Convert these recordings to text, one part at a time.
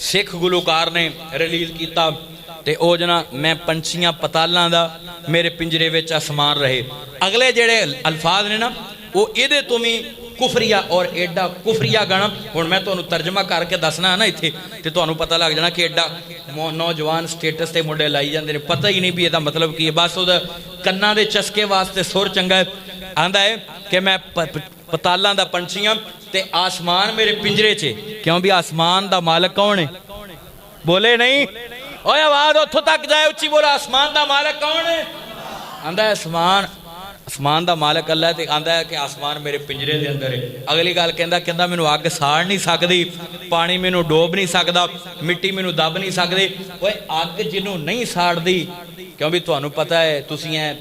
سکھ گلوکار نے ریلیز کیتا تے او جنا میں پنچیاں پتالاں دا میرے پنجرے وچ آسمان رہے. اگلے جڑے الفاظ نے نا وہ ایدے تمہیں کفریہ اور ایڈا کفریہ گانا ہن میں تو ترجمہ کر کے دسنا ہے نا ایتھے تے تو پتہ لگ جانا کہ ایڈا نوجوان سٹیٹس تے منڈے لائی جاندے نے پتہ ہی نہیں بھی ایدا مطلب کی ہے. بس او کناں دے چسکے واسطے سر چنگا ہے. آندا ہے کہ میں پتالاں دا پنچیاں تے آسمان میرے پنجرے چے. کیوں بھی آسمان دا مالک کون ہے؟ بولے نہیں اوے آواز اتھوں تک جائے اچھی بولا آسمان دا مالک کون ہے؟ آندا ہے آسمان دا مالک اللہ ہے تے آندا ہے کہ آسمان میرے پنجرے دے اندر ہے. اگلی گل کہندا مینوں اگ ساڑ نہیں سکدی، پانی مینوں ڈوب نہیں سکدا، مٹی مینوں دب نہیں سکدی. اوے اگ جنوں نہیں ساڑدی کیوں بھی تانوں پتہ ہے تسی ہیں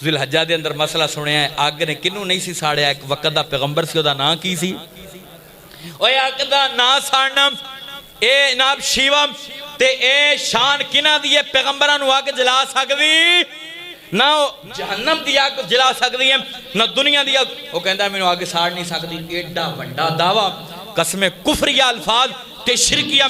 ذی الحجہ دے اندر مسئلہ سنیا ہے اگ نے کنوں نہیں سی ساڑیا. ایک وقت دا پیغمبر سی، او دا نام کی سی؟ اوے اگ دا نام ساڑنا اے جناب شیوم تے اے شان کنہ دی پیغمبراں نوں اگ جلا سکدی نہ جہنم دی اگ جلا سکدی ہے نہ دنیا دی اگ. وہ کہندا مینوں اگ ساڑ نہیں سکدی. ایڈا بڑا دعویٰ قسم کفریہ الفاظ تے شرکیہ.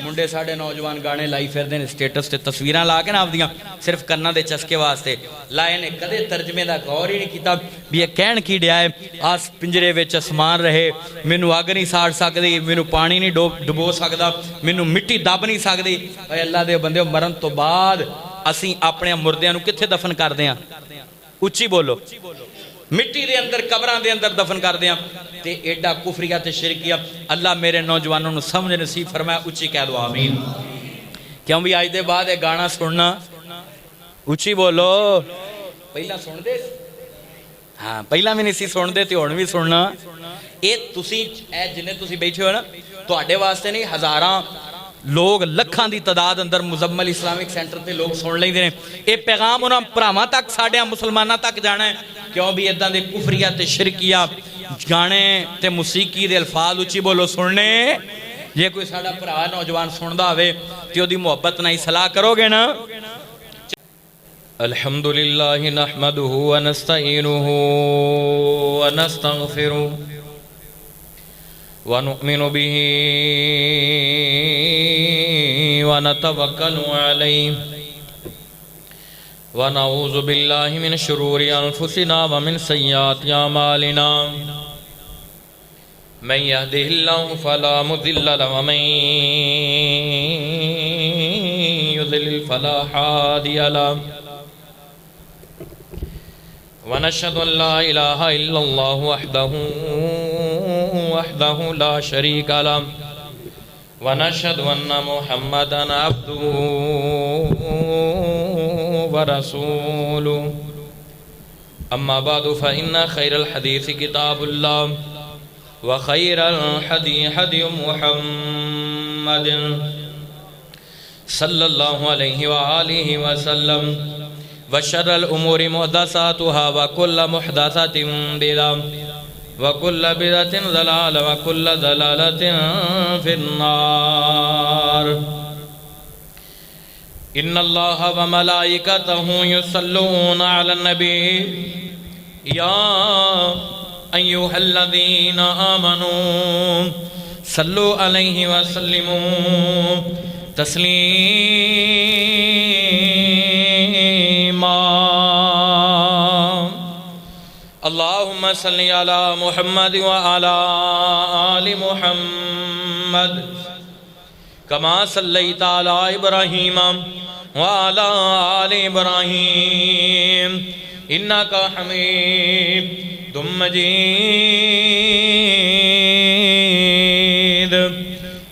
منڈے ساڑے نوجوان گانے لائی پھردے نے سٹیٹس تے تصویراں لا کے نا آپدیاں صرف کناں دے چسکے واسطے لائے نے. کدے ترجمے دا غور ہی نہیں کیتا بھی یہ کہن کی ڈیا ہے آس پنجرے وچ آسمان رہے، مینوں اگ نہیں ساڑ سکدی، مینوں پانی نہیں ڈبو سکدا، مینوں مٹی دب نہیں سکدی. اے اللہ دے بندے مرن تو بعد اسیں اپنے مردیاں نوں کتھے دفن کر دیاں؟ اچھی بولو. مٹی دے اندر قبراں دے اندر دفن کر دیاں. تے ایڈا کفریہ تے شرکیہ. اللہ میرے نوجوانوں نوں سمجھ نصیب فرمائے. اچھی کہہ دو آمین. کیوں بھی آج دے بعد ایک گانا سننا اچھی بولو. پہلا سن دے ہاں پہلا بھی نہیں سی سن دے تے ہن بھی سننا. اے تسی اے جنے تسی بیٹھے ہو نا تواڈے واسطے نہیں ہزاراں لوگ لکھاں دی تعداد اندر مزمل اسلامک سینٹر تے لوگ سن لیندے نے. اے پیغام انہاں بھراواں تک ساڈے مسلماناں تک جانا ہے. کیوں بھی اداں دے کفریہ تے شرکیہ گانے تے موسیقی دے الفاظ اچھی بولو سننے جے کوئی ساڈا بھرا نوجوان سندا ہوے تے اودی محبت نال صلاح کرو گے نا. الحمدللہ نحمده ونستعینه ونستغفره ونؤمن به ونتوكل عليه ونعوذ بالله من شرور أنفسنا ومن سيئات أعمالنا من يهده الله فلا مضل له ومن يضلل فلا هادي له ونشهد أن لا إله إلا الله وحده لا شريك له ونشهد أن محمدًا عبده ورسوله. أما بعد فإن خير الحديث كتاب الله وخير الهدي هدي محمد صلى الله عليه وآله وسلم وشر الأمور محدثاتها وكل محدثة بدعة وكل بدعة ضلالة وكل ضلالة في النار. إن الله وملائكته يصلون على النبي يا أيها الذين آمنوا صلوا عليه وسلموا تسليما. اللهم صل على محمد وعلى آل محمد كما صليت على إبراهيم وعلى آل إبراهيم إنك حميد مجيد.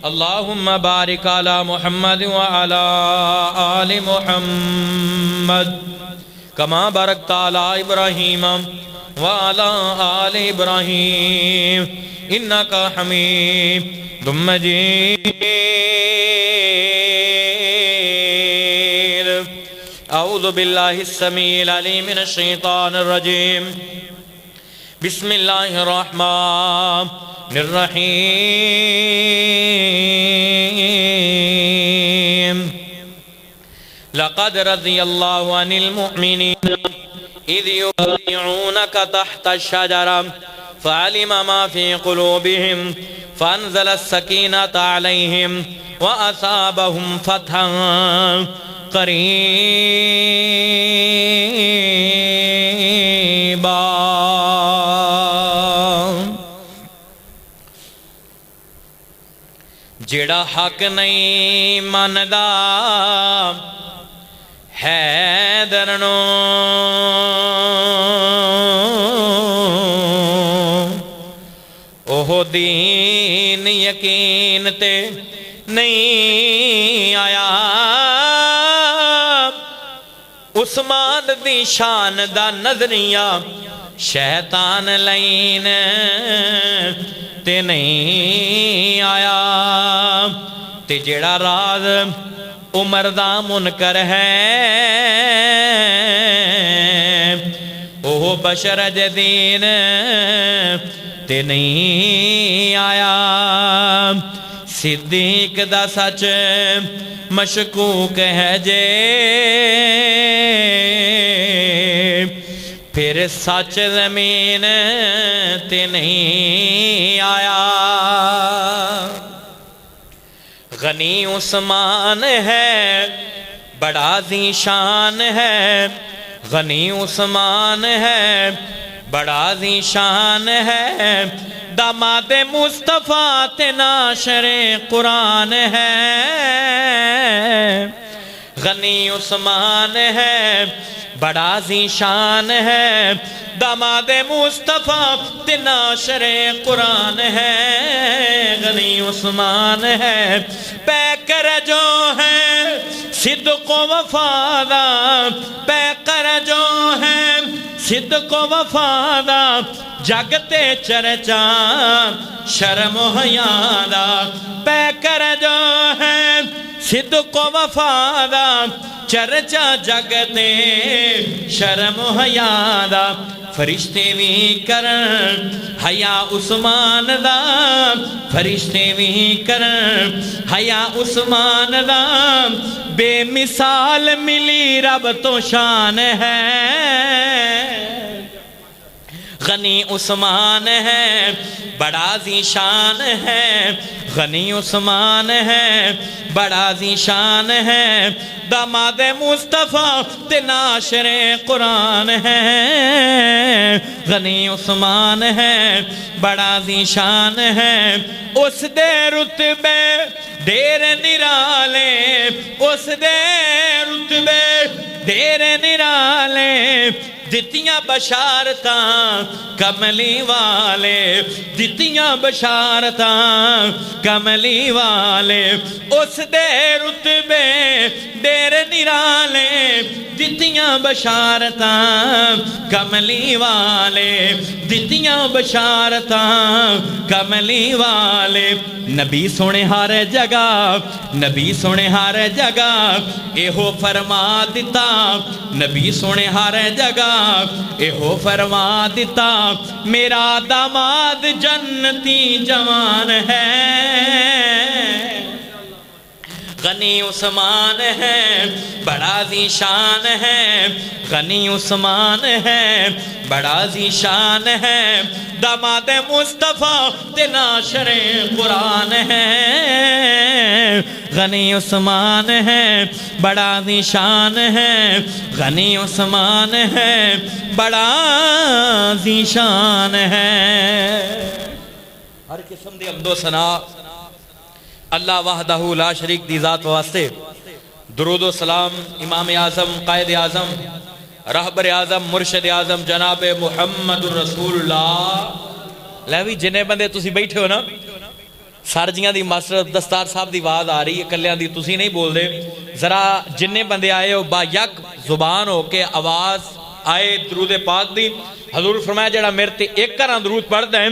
اللهم بارك على محمد وعلى آل محمد كما باركت على إبراهيم وعلى آل إبراهيم إنك حميد مجيد. أعوذ بالله السميع العليم من الشيطان الرجيم. بسم الله الرحمن الرحيم. لقد رضي الله عن المؤمنين إذ يبايعونك تحت الشجرة فعلم ما في قلوبهم فانزل السکینۃ علیہم واصابہم فتحا قریبا۔ جیڑا حق نہیں مندا حیدر نو، اوہ دین یقین تے نہیں آیا۔ عثمان دی شان دا نظریہ شیطان لین تے نہیں آیا۔ تے جیڑا راز عمر دا منکر ہے اوہ بشر جدین تے نہیں آیا۔ صدیق دا سچ مشکوک ہے جے، پھر سچ زمین تے نہیں آیا۔ غنی عثمان ہے بڑا ذیشان ہے، غنی عثمان ہے بڑا ذیشان ہے، داماد مصطفیٰ تے ناشر قرآن ہے۔ غنی عثمان ہے بڑا ذیشان ہے، داماد مصطفیٰ تے ناشر قرآن ہے۔ غنی عثمان ہے پیکر جو ہے صدق و وفادہ، پیکر جو ہے صدق و وفادہ، جگتے چرچا شرم و حیا دا۔ پیکر جو ہے صدق و وفادہ، چرچا جگتے شرم و حیا دا۔ فرشتے بھی کرن حیا عثمان دا، فرشتے بھی کرن حیا عثمان دا، بے مثال ملی رب تو شان ہے۔ غنی عثمان ہے بڑا ذیشان ہے، غنی عثمان ہے بڑا ذیشان ہے، داماد مصطفیٰ تے ناشر قرآن ہے۔ غنی عثمان ہے بڑا ذیشان ہے، اس دے رتبے دیر نرالے، اس دے رتبے دیر نرالے، دتیاں بشارتاں کملی والے، دتیاں بشارتاں کملی والے، اس دے رتبے دیر نرالے، دتیاں بشارتاں کملی والے، دتیاں بشارتاں کملی والے۔ نبی سونے ہر جگہ، نبی سونے ہر جگہ ایہو فرما دیتا، نبی سونے ہر جگہ ایہو فرما دیتا، میرا داماد جنتی جوان ہے۔ غنی عثمان ہے بڑا ذیشان ہے، غنی عثمان ہے بڑا ذیشان ہے، داماد مصطفیٰ تے ناشر قرآن ہے۔ غنی عثمان ہے بڑا ذیشان ہے، غنی عثمان ہے بڑا ذیشان ہے۔ ہر قسم دی حمد و ثنا اللہ وحدہ لا شریک دی ذات واسطے، درود و سلام امام اعظم قائد اعظم رہبر اعظم مرشد اعظم جناب محمد رسول اللہ۔ لیوی جنے بندے تسی بیٹھے ہو نا، سارجیاں دی ماسٹر دستار صاحب دی آواز آ رہی ہے، کلیاں دی تسی نہیں بول دے، ذرا جنے بندے آئے ہو با یک زبان ہو کے آواز آئے درود پاک دی۔ حضور فرمایا جڑا میرے تے ایک کرا درود پڑھ دیں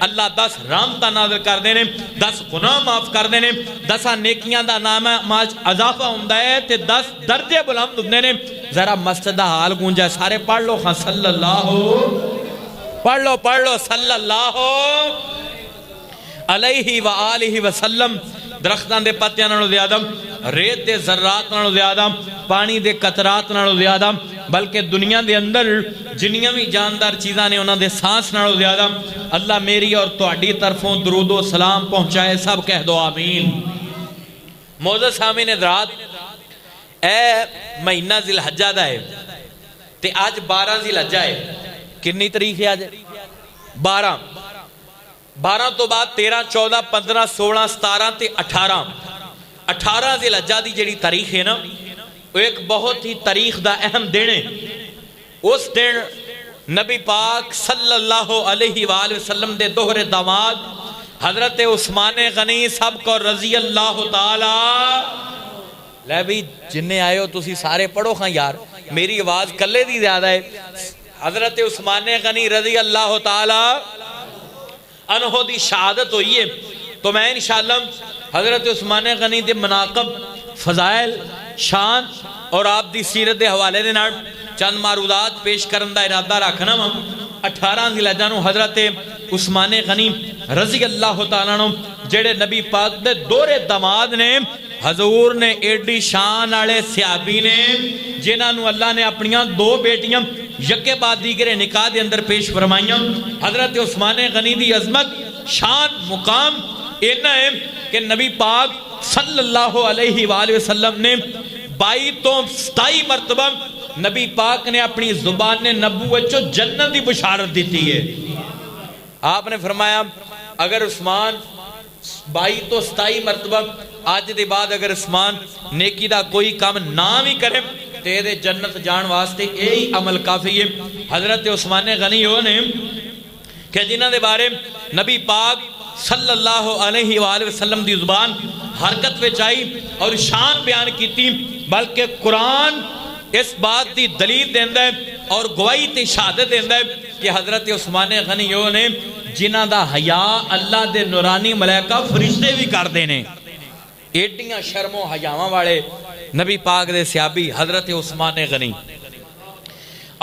اللہ 10 رحمتاں نازل کر دینے، 10 گناہ معاف کر دینے، 10 نیکیاں دا نام ماج اضافہ ہوندہ ہے تے 10 درجے بلند ہوندے نے۔ ذرا مسجد دا حال گونجا ہے، سارے پڑھ لو خان صلی اللہ پڑھ لو صلی اللہ علیہ وآلہ وسلم۔ درختان دے پتیاں نالوں زیادہ، ریت دے ذرات نالوں زیادہ، پانی دے قطرات نالوں زیادہ، بلکہ دنیا دے اندر جنیاں بھی جاندار چیزاں نے انہاں دے سانس نالوں زیادہ اللہ میری اور تہاڈی طرفوں درود و سلام پہنچائے. سب کہہ دو آمین. معزز سامعین حضرات، اے مہینہ ذی الحجہ دا ہے تے آج 12 ذی الحجہ ہے. کتنی تاریخ ہے آج؟ 12 تو بعد 13 14 15 16 17 تے 18 ذی الحجہ دی جڑی تاریخ ہے نا، وہ ایک بہت ہی تاریخ دا اہم دن ہے. اس دن نبی پاک صلی اللہ علیہ وآلہ وسلم دے دوہرے داماد حضرت عثمان غنی سب کو رضی اللہ تعالی. لے بھی جننے آئے ہو تسی سارے پڑھو خاں یار، میری آواز کلے دی زیادہ ہے. حضرت عثمان غنی رضی اللہ تعالی عنہ دی شہادت ہوئی ہے، تو میں انشاءاللہ حضرت عثمان غنی دے مناقب، فضائل، شان اور آپ دی سیرت دے حوالے دے نال چند معروضات پیش کرن دا ارادہ رکھنا. 18 ذی الحجہ نو حضرت عثمان غنی رضی اللہ تعالیٰ عنہ جڑے نبی پاک دے دورے داماد نے، حضور نے ایڈی شان والے صحابی نے جنہاں نو اللہ نے اپنیاں 2 بیٹیاں یکے بعد دیگرے نکاح دے اندر پیش فرمائیاں. حضرت عثمان غنی دی عظمت، شان، مقام اینا ہے کہ نبی پاک صلی اللہ علیہ وآلہ وسلم نے 22 تو 27 مرتبہ نبی پاک نے اپنی زبان نبوت چو جنت دی بشارت دیتی ہے. آپ نے فرمایا اگر عثمان 22 تو 27 مرتبہ آج دے بعد اگر عثمان نیکی دا کوئی کام نہ بھی کرے تیرے جنت جان واسطے یہی عمل کافی ہے. حضرت عثمان غنی ہو نے کہ جنہاں دے بارے نبی پاک صلی اللہ علیہ وآلہ وسلم دی زبان حرکت وچ آئی اور شان بیان کیتی، بلکہ قرآن اس بات دی دلیل دیندا ہے اور گواہی تے شہادت دیندا ہے کہ حضرت عثمان غنی ہو نے جنہاں دا حیا اللہ دے نورانی ملائکہ فرشتے بھی کر دینے. ایڈیاں شرم و حیاواں والے نبی پاک دے صحابی حضرت عثمان غنی.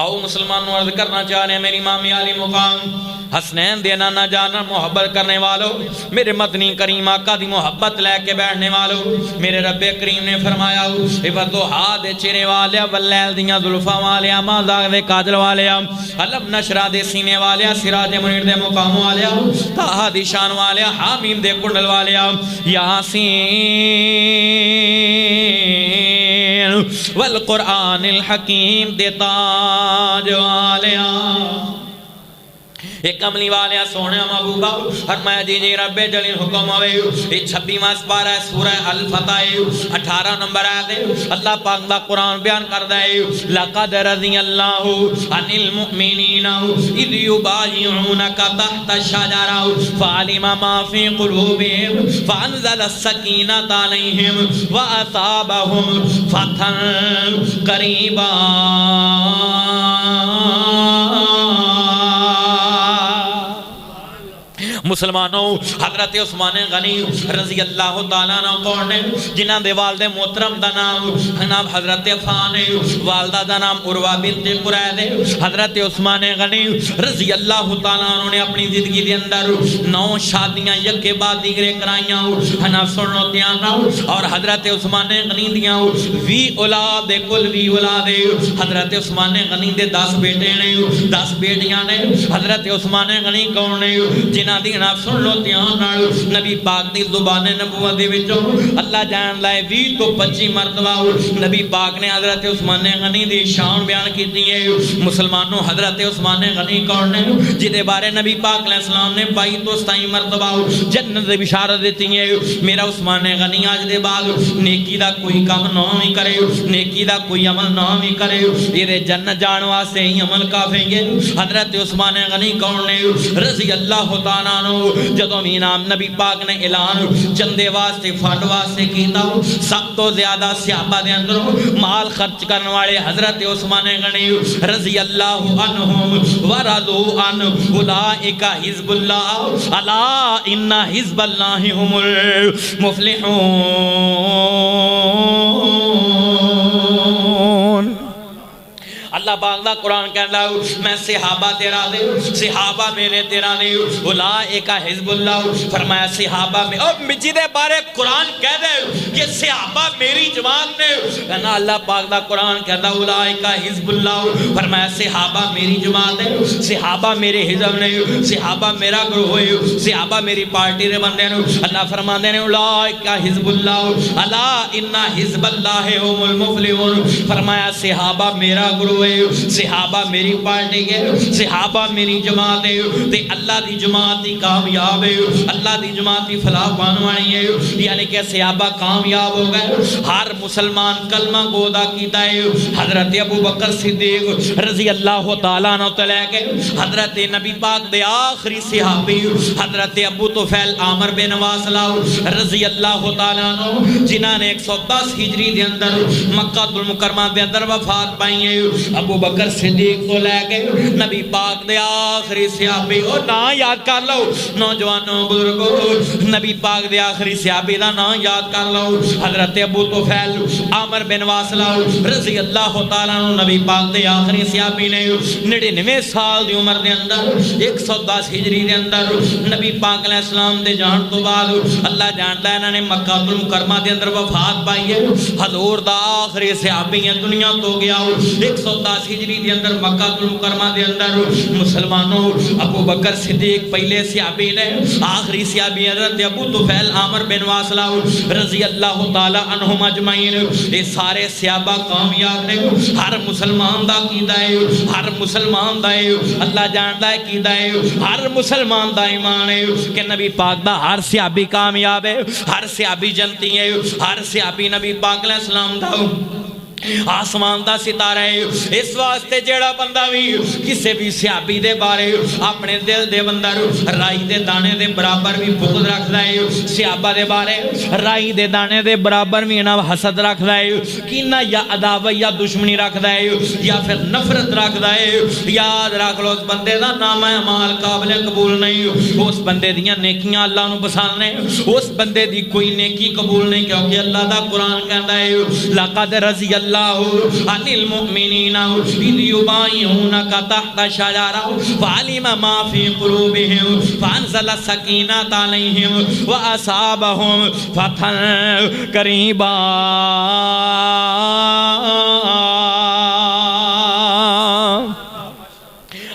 آؤ مسلمانوں عرض کرنا چاہ رہے ہیں میری مامی علی مقام حسنین دینا نہ جانا محبت کرنے والوں، میرے مدنی کریم آقا دی محبت لے کے بیٹھنے والوں، میرے رب کریم نے فرمایا عبد و ہاد چرے والیا واللیل دیاں ظلفہ والیا مازاغ دے کاجل والیا علم نشرہ دے سینے والیا سراج منیر دے مقام والیا تاہا دی شان والیا حامیم دے کنڈل والیا یاسین والقرآن الحکیم دے تاج والیا. ایک کملی والیا سونے محبوبہ فرمایا جی جی رب جلیل حکم ہوئے. یہ 26واں سپارہ ہے سورہ الفتح 18 نمبر آیت ہے. اللہ پاک دا قرآن بیان کردہ ہے لَقَدْ رَضِيَ اللَّهُ عَنِ الْمُؤْمِنِينَ اِذْ يُبَايِعُونَكَ تَحْتَ الشَّجَرَةِ فَعَلِمَ مَا فِي قُلُوبِهِمْ فَأَنزَلَ السَّكِينَةَ عَلَيْهِمْ وَأَثَابَهُمْ فَتْحًا قَرِيبًا. مسلمانوں حضرت عثمان غنی رضی اللہ تعالیٰ عنہ کون ہے؟ جنہاں دے والد محترم دا نام حضرت عفان ہے، والدہ دا نام عروہ بنت قرید ہے. حضرت عثمان غنی رضی اللہ تعالیٰ عنہ نے اپنی زندگی دے اندر 9 شادیاں یکے بعد دیگرے کرائیاں ہنا سنو دیاں اور حضرت عثمان غنی دیاں 20 اولاد کل 20 اولاد. حضرت عثمان غنی دے 10 بیٹے نے 10 بیٹیاں نے. حضرت عثمان غنی کون نے؟ جنہاں دی آپ سن لو دھیان نال نبی پاک دی زبان نبوت دے وچوں اللہ جان لائے 20 تو 25 مرتبہ نبی پاک نے حضرت عثمان غنی دی شان بیان کیتی ہے. مسلمانوں حضرت عثمان غنی کون نے جدے بارے نبی پاک علیہ السلام نے 22 تو 27 مرتبہ جنت دی بشارت دیتی ہے. میرا عثمان غنی آج دے بعد نیکی دا کوئی کام نہ بھی کرے، نیکی دا کوئی عمل نہ بھی کرے، یہ جنت جان واسطے ہی عمل کافی ہے. حضرت عثمان غنی کون نے رضی اللہ تعالیٰ جدوں انعام نبی پاک نے اعلان چندے واسطے فنڈ واسطے کیتا سب تو زیادہ صحابہ دے اندر مال خرچ کرنے والے حضرت عثمان غنی رضی اللہ عنہم ورضوا عنہ اولئک حزب اللہ الا ان حزب اللہ هم المفلحون. اللہ پاک دا قرآن کہنا میں صحابہ تیرا دے صحابہ میرے تیرا نے اولئک حزب اللہ فرمایا صحابہ میں اور جدے بارے قرآن کہہ دے یہ صحابہ میری جماعت نے نا اللہ پاک دا قرآن کہتا اولئک حزب اللہ فرمایا صحابہ میری جماعت ہے صحابہ میرے حزب نے صحابہ میرا گروہ ہے صحابہ میری پارٹی دے بندے نے اللہ فرماندے نے اولئک حزب اللہ الا ان حزب اللہ هم المفلحون فرمایا صحابہ میرا گروہ ہے صحابہ میری پارٹی کے صحابہ میری جماعت ہے تے اللہ دی جماعت ہی کامیاب ہے اللہ دی جماعت ہی فلاح پانوانی ہے یعنی کہ صحابہ کامیاب ہو گئے ہر مسلمان کلمہ گو ادا کیتا ہے حضرت ابو بکر صدیق رضی اللہ تعالیٰ عنہ تو لے کے حضرت نبی پاک دے آخری صحابی حضرت ابو طفیل عامر بن واصلہ رضی اللہ تعالیٰ عنہ جنہاں نے 110 ہجری دے اندر مکہ المکرمہ دے اندر وفات پائی ہے ابو بکر صدیق تو لے کے نبی پاک دے آخری صحابی اور نا یاد کر لو نوجوانوں بزرگوں نبی پاک دے آخری صحابی دا نا یاد کر لو حضرت ابو طفیل عامر بن واصلہ رضی اللہ تعالیٰ عنہ نبی پاک دے آخری صحابی نے 99 سال دی عمر دے اندر 110 ہجری دے اندر نبی پاک علیہ السلام دے جان تو بعد اللہ جانتا ہے انہوں نے مکہ المکرمہ دے اندر وفات پائی ہے حضور دا آخری صحابی ہیں دنیا تو گیا 110 ہجری دے اندر مکہ المکرمہ دے اندر مسلمانوں ابو بکر صدیق پہلے صحابی نے آخری صحابی حضرت ابو طفیل عامر بن واصلہ رضی اللہ تعالی عنہم اجمعین یہ سارے صحابہ کامیاب نے ہر مسلمان دا عقیدہ ہے ہر مسلمان دا ہے اللہ جانتا ہے عقیدہ ہے ہر مسلمان دا ایمان ہے کہ نبی پاک دا ہر صحابی کامیاب ہے ہر صحابی جنتی ہے ہر صحابی نبی پاک علیہ السلام دا آسمان دا ستارہ ہے اس واسطے جیڑا بندہ بھی کسے بھی صحابی دے بارے اپنے دل دے اندر رائی دے دانے دے برابر بھی بغض رکھدا ہے صحابہ دے بارے رائی دے دانے دے برابر بھی نہ حسد رکھدا ہے کینہ یا عداوت یا دشمنی رکھدا ہے یا پھر نفرت رکھدا ہے یاد رکھ لو اس بندے دا نام اعمال قابل قبول نہیں اس بندے دیاں نیکیاں اللہ نو پسند نے اس بندے دی کوئی نیکی قبول نہیں کیونکہ اللہ دا قرآن کہندا ہے لقد رضی اللہ عن المؤمنین اذ یبایعونک تحت الشجرہ فعلم ما فی قلوبہم فانزل السکینۃ علیہم واصابہم فتحا قریبا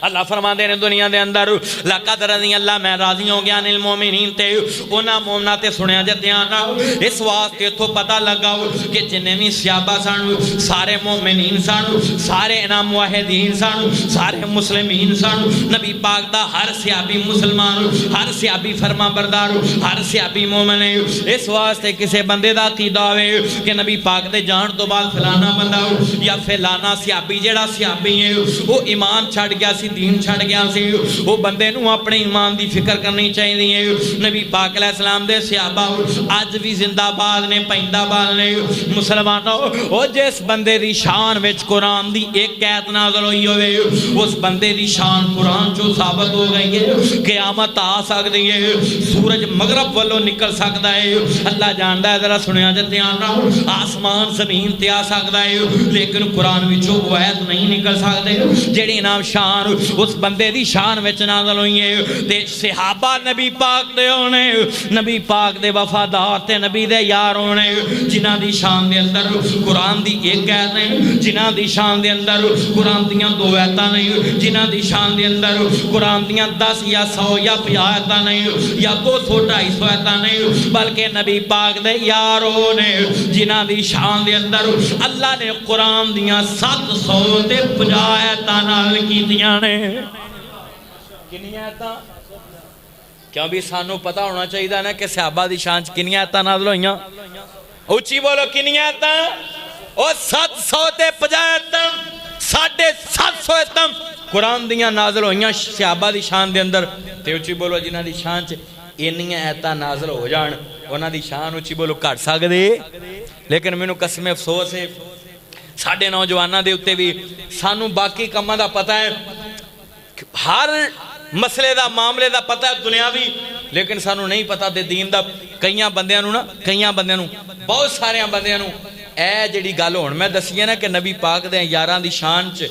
اللہ فرما دے نے دنیا دے اندر لقد رضی اللہ میں راضی ہو گیا انل مومنین تے انہاں مومنہ تے سنیا جے دھیان اس واسطے تو پتہ لگا کہ جنہیں بھی صحابہ سن سارے مومنین سن سارے انہاں موحدین سن سارے مسلمین سن نبی پاک دا ہر صحابی مسلمان ہر صحابی فرما بردار ہر صحابی مومن ہے اس واسطے کسے بندے دا عقیدہ ہوئے کہ نبی پاک دے جان تو بعد فلانا بندہ یا فلانا صحابی جیڑا صحابی ہے وہ ایمان چھڑ گیا سی دین چھڑ گیا سی وہ بندے نو اپنے ایمان دی فکر کرنی چاہیے نبی پاک علیہ السلام دے صحابہ آج بھی زندہ باد نے پہندہ باد نے مسلمانوں وہ جس بندے دی شان وچ قرآن دی ایک قید نازل ہوئی ہوئے اس بندے دی شان قرآن جو ثابت ہو گئی ہے قیامت آ سکتی ہے سورج مغرب والو نکل سکتا ہے اللہ جانتا ہے ذرا سنیا جاتے ہیں آسمان زمین تے آ سکتا ہے لیکن قرآن وچوں وہ آیت نہیں نکل سکتے جڑی نام شان اس بندے دی شان وچ نازل ہوئی ہے تے صحابہ نبی پاک دے ہونے نبی پاک دے وفادار تے نبی دے یار ہونے جنہاں دی شان دے اندر قرآن دی ایک آیت نہیں جنہاں دی شان دے اندر قرآن دیاں 2 آیتاں نہیں جنہاں دی شان دے اندر قرآن دیاں 10 یا 100 یا 50 آیتاں نہیں یا 200 250 آیتاں نہیں بلکہ نبی پاک دے یار ہونے جنہاں دی شان دے اندر اللہ نے قرآن دیاں 700 تے 50 آیتاں نال کیتیاں نے کنی آیتاں کیوں بھی سانو پتہ ہونا چاہیے نا کہ صحابہ دی شان کنی آیتاں نازل ہوئیاں اچھی بولو کنی آیتاں اور 700 تے 50 آیتاں 750 آیتاں قرآن دیاں نازل ہوئیاں صحابہ دی شان دے اندر تے اچھی بولو جنہاں دی شان چ انیاں آیتاں نازل ہو جان انہاں دی شان اچھی بولو گھٹ سکدے لیکن مینوں قسم افسوس ہے ساڈے نوجواناں دے اوتے بھی سانو باقی کماں دا پتہ ہے ہر مسئلے دا معاملے دا پتہ ہے دنیاوی لیکن سانو نہیں پتہ دے دین دا کئیاں بندیاں نو بہت سارے بندیاں نو اے جڑی گل ہون میں دسیے نا کہ نبی پاک دے یاراں دی شان چ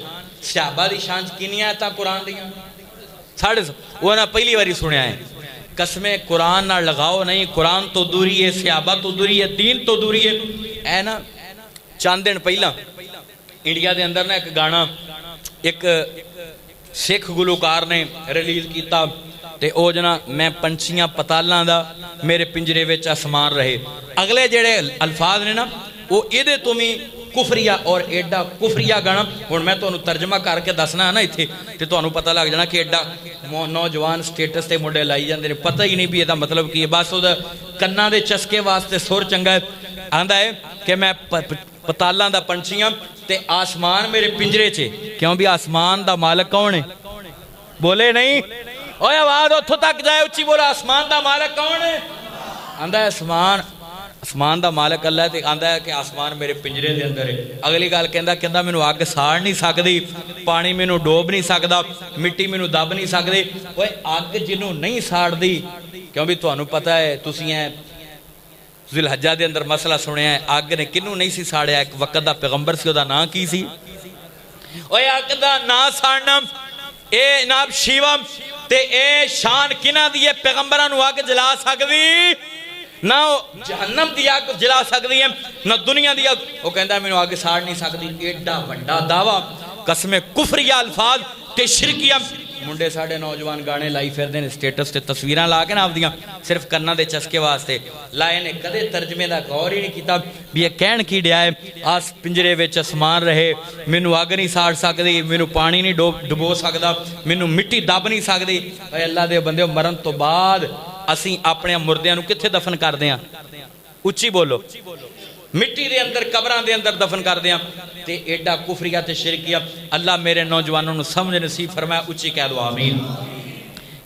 صحابہ دی شان چ کنیاں آیتاں قرآن دیاں 150 وہ نا پہلی واری سنیا ہے قسم قرآن نہ لگاؤ نہیں، قرآن تو دوری ہے، صحابہ تو دوری ہے، دین تو دوری ہے۔ اے نا چند دن پہلا انڈیا دے اندر نا ایک گانا ایک سکھ گلوکار نے ریلیز کیتا تے او جنا میں پنچھیاں پتالاں دا میرے پنجرے وچ آسمان رہے۔ اگلے جڑے الفاظ نے نا وہ ایدے تمہیں کفریہ اور ایڈا کفریہ گانا ہن میں تانوں ترجمہ کر کے دسنا ہے نا ایتھے تے تانوں پتہ لگ جانا کہ ایڈا نوجوان سٹیٹس تے منڈے لائی جاندے نے، پتہ ہی نہیں بھی ایدا مطلب کی ہے، بس او کناں دے چسکے واسطے سر چنگا ہے۔ آندا ہے کہ میں پتالاں دا پنچھیاں تے آسمان میرے پنجرے چے، کیوں بھی آسمان دا مالک کون ہے؟ بولے نہیں اوے آواز اتھوں تک جائے اچھی بولا، آسمان دا مالک کون ہے؟ آندا ہے آسمان دا مالک اللہ ہے تے آندا ہے کہ آسمان میرے پنجرے دے اندر ہے۔ اگلی گل کہندا مینوں اگ ساڑ نہیں سکدی، پانی مینوں ڈوب نہیں سکدا، مٹی مینوں دب نہیں سکدی۔ اوے اگ جنوں نہیں ساڑدی، کیوں بھی تانوں پتہ ہے تسی ہیں ذی الحجہ دے اندر مسئلہ سنیا ہے، اگ نے کنوں نہیں سی ساڑیا، ایک وقت دا پیغمبر سی، دا نام کی سی؟ اوے اگ دا نام ساڑنا اے جناب شیوم تے اے شان کنہ دیئے پیغمبران اگ جلا سکدی نہ جہنم دی اگ جلا سکدی ہے نہ دنیا دی اگ۔ وہ کہندا ہے مینوں اگ ساڑ نہیں سکدی، ایڈا بڑا دعویٰ، قسم کفریہ الفاظ تے شرکیہ۔ منڈے ساڑے نوجوان گانے لائی پھر دے نے سٹیٹس تے تصویراں لا کے نا آپ دیاں صرف کرنا دے چسکے واسطے لائے نے، کدے ترجمے دا غور ہی نہیں کیتا بھی یہ کہن کی ڈیا ہے آس پنجرے وچ آسمان رہے، مینوں اگ نہیں ساڑ سکدی، مینوں پانی نہیں ڈبو سکدا، مینوں مٹی دب نہیں سکدی۔ اے اللہ دے بندے مرن تو بعد اسیں اپنے مردیاں نو کتھے دفن کر دیاں؟ اچھی بولو، مٹی دے اندر قبراں دے اندر دفن کر دیاں تے ایڈا کفریہ تے شرکیہ۔ اللہ میرے نوجوانوں نو سمجھ نصیب فرمایا، اچھی کہہ دو آمین۔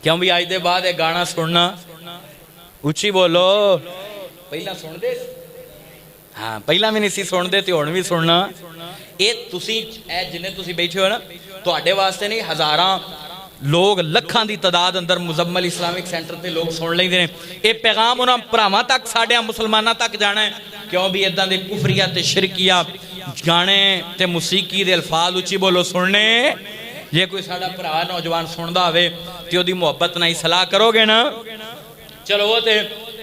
کیوں بھی آج دے بعد ایک گانا سننا، اچھی بولو، پہلا سن دے ہاں پہلا بھی نہیں سی سن دے تے ہن بھی سننا۔ اے تسی اے جنے تسی بیٹھے ہو نا تواڈے واسطے نہیں، ہزاراں لوگ لکھاں دی تعداد اندر مزمل اسلامک سینٹر تے لوگ سن لیندے نے، اے پیغام انہاں بھراواں تک ساڈیاں مسلماناں تک جانا ہے۔ کیوں بھی اداں دے کفریہ تے شرکیہ گانے تے موسیقی دے الفاظ اچھی بولو سننے، جے کوئی ساڈا بھرا نوجوان سندا ہوے تے اودی محبت نال صلاح کرو گے نا۔ چلو وہ تے